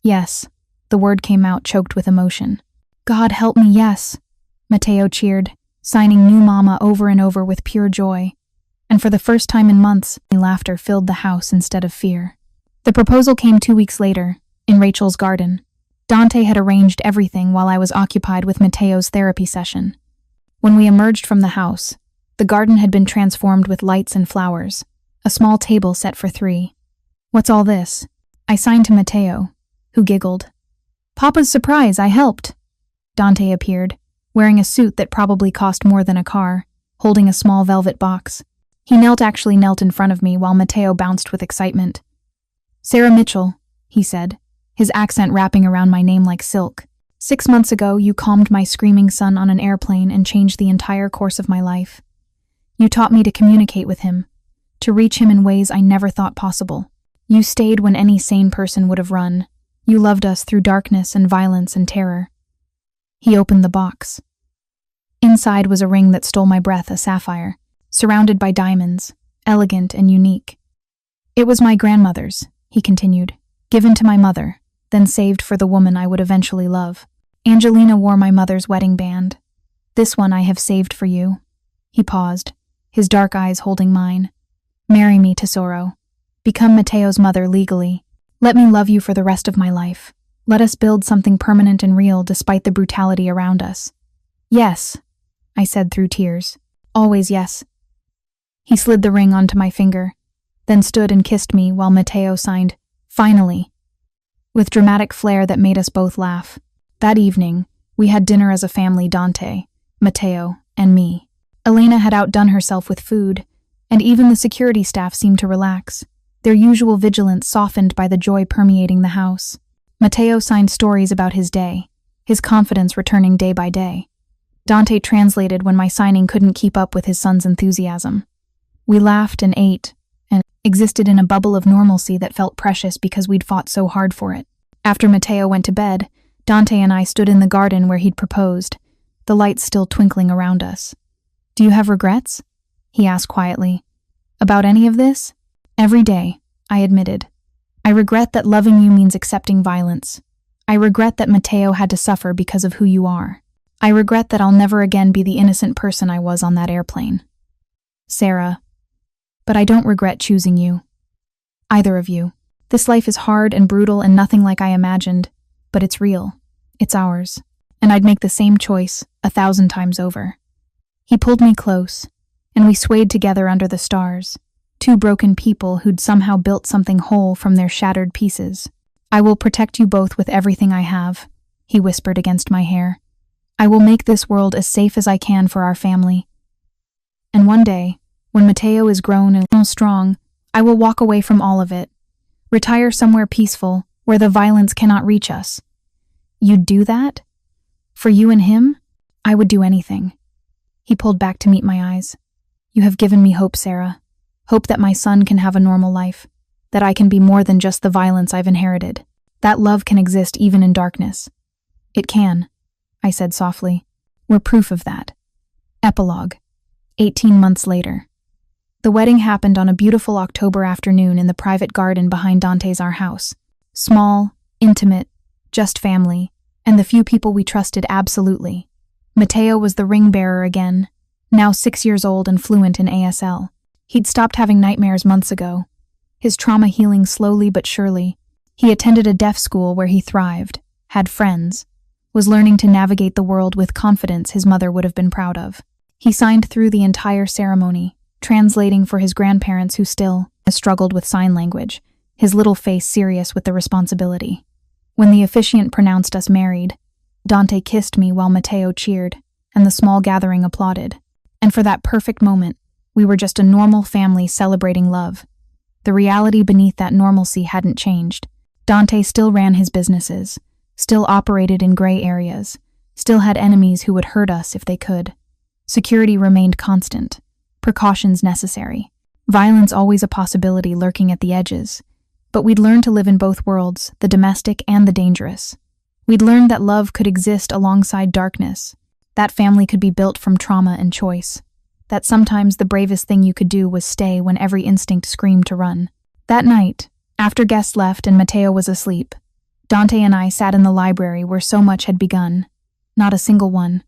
"Yes." The word came out choked with emotion. "God help me, yes," Matteo cheered, signing new mama over and over with pure joy. And for the first time in months, laughter filled the house instead of fear. The proposal came 2 weeks later, in Rachel's garden. Dante had arranged everything while I was occupied with Matteo's therapy session. When we emerged from the house, the garden had been transformed with lights and flowers, a small table set for 3. "What's all this?" I signed to Matteo, who giggled. "Papa's surprise, I helped." Dante appeared, wearing a suit that probably cost more than a car, holding a small velvet box. He actually knelt in front of me while Matteo bounced with excitement. "Sarah Mitchell," he said, his accent wrapping around my name like silk. "6 months ago, you calmed my screaming son on an airplane and changed the entire course of my life. You taught me to communicate with him, to reach him in ways I never thought possible. You stayed when any sane person would have run. You loved us through darkness and violence and terror." He opened the box. Inside was a ring that stole my breath, a sapphire, surrounded by diamonds, elegant and unique. "It was my grandmother's," he continued, "given to my mother, then saved for the woman I would eventually love. Angelina wore my mother's wedding band. This one I have saved for you." He paused, his dark eyes holding mine. "Marry me, Tesoro. Become Matteo's mother legally. Let me love you for the rest of my life. Let us build something permanent and real despite the brutality around us." "Yes," I said through tears. "Always yes." He slid the ring onto my finger, then stood and kissed me while Matteo signed, "Finally," with dramatic flair that made us both laugh. That evening, we had dinner as a family, Dante, Matteo, and me. Elena had outdone herself with food, and even the security staff seemed to relax, their usual vigilance softened by the joy permeating the house. Matteo signed stories about his day, his confidence returning day by day. Dante translated when my signing couldn't keep up with his son's enthusiasm. We laughed and ate, and existed in a bubble of normalcy that felt precious because we'd fought so hard for it. After Matteo went to bed, Dante and I stood in the garden where he'd proposed, the lights still twinkling around us. "Do you have regrets?" he asked quietly. "About any of this?" "Every day," I admitted. "I regret that loving you means accepting violence. I regret that Matteo had to suffer because of who you are. I regret that I'll never again be the innocent person I was on that airplane. Sarah, but I don't regret choosing you. Either of you. This life is hard and brutal and nothing like I imagined, but it's real. It's ours. And I'd make the same choice 1,000 times over." He pulled me close, and we swayed together under the stars, 2 broken people who'd somehow built something whole from their shattered pieces. "I will protect you both with everything I have," he whispered against my hair. "I will make this world as safe as I can for our family. And one day, when Matteo is grown and strong, I will walk away from all of it. Retire somewhere peaceful, where the violence cannot reach us." "You'd do that? For you and him? I would do anything." He pulled back to meet my eyes. "You have given me hope, Sarah. Hope that my son can have a normal life, that I can be more than just the violence I've inherited. That love can exist even in darkness." "It can," I said softly. "We're proof of that." Epilogue. 18 months later. The wedding happened on a beautiful October afternoon in the private garden behind Dante's our house. Small, intimate, just family, and the few people we trusted absolutely. Matteo was the ring bearer again, now 6 years old and fluent in ASL. He'd stopped having nightmares months ago, his trauma healing slowly but surely. He attended a deaf school where he thrived, had friends, was learning to navigate the world with confidence his mother would have been proud of. He signed through the entire ceremony, translating for his grandparents who still struggled with sign language, his little face serious with the responsibility. When the officiant pronounced us married, Dante kissed me while Matteo cheered, and the small gathering applauded. And for that perfect moment, we were just a normal family celebrating love. The reality beneath that normalcy hadn't changed. Dante still ran his businesses, still operated in gray areas, still had enemies who would hurt us if they could. Security remained constant, precautions necessary, violence always a possibility lurking at the edges. But we'd learned to live in both worlds, the domestic and the dangerous. We'd learned that love could exist alongside darkness, that family could be built from trauma and choice, that sometimes the bravest thing you could do was stay when every instinct screamed to run. That night, after guests left and Matteo was asleep, Dante and I sat in the library where so much had begun. Not a single one.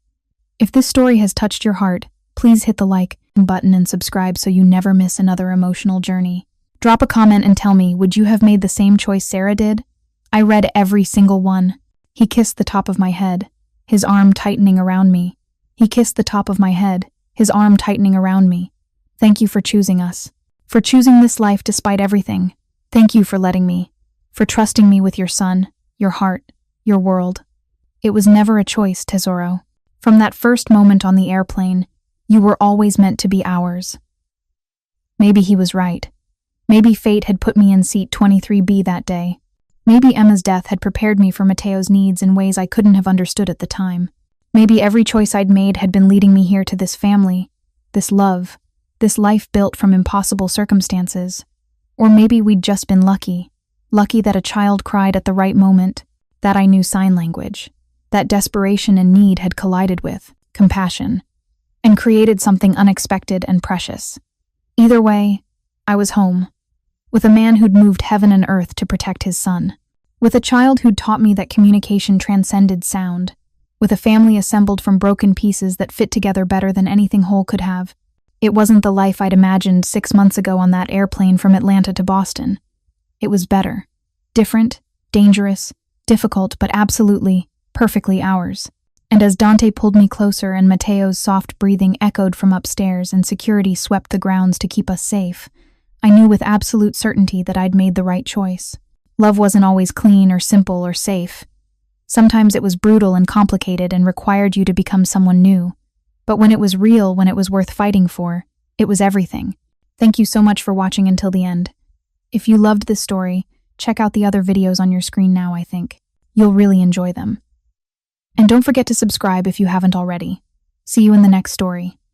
If this story has touched your heart, please hit the like button and subscribe so you never miss another emotional journey. Drop a comment and tell me, would you have made the same choice Sarah did? I read every single one. He kissed the top of my head, his arm tightening around me. He kissed the top of my head, his arm tightening around me. Thank you for choosing us. For choosing this life despite everything. Thank you for letting me. For trusting me with your son, your heart, your world. It was never a choice, Tesoro. From that first moment on the airplane, you were always meant to be ours. Maybe he was right. Maybe fate had put me in seat 23B that day. Maybe Emma's death had prepared me for Matteo's needs in ways I couldn't have understood at the time. Maybe every choice I'd made had been leading me here to this family, this love, this life built from impossible circumstances. Or maybe we'd just been lucky. Lucky that a child cried at the right moment, that I knew sign language, that desperation and need had collided with compassion, and created something unexpected and precious. Either way, I was home, with a man who'd moved heaven and earth to protect his son, with a child who'd taught me that communication transcended sound, with a family assembled from broken pieces that fit together better than anything whole could have. It wasn't the life I'd imagined 6 months ago on that airplane from Atlanta to Boston. It was better, different, dangerous, difficult, but absolutely, perfectly ours. And as Dante pulled me closer and Matteo's soft breathing echoed from upstairs and security swept the grounds to keep us safe, I knew with absolute certainty that I'd made the right choice. Love wasn't always clean or simple or safe. Sometimes it was brutal and complicated and required you to become someone new. But when it was real, when it was worth fighting for, it was everything. Thank you so much for watching until the end. If you loved this story, check out the other videos on your screen now, I think. You'll really enjoy them. And don't forget to subscribe if you haven't already. See you in the next story.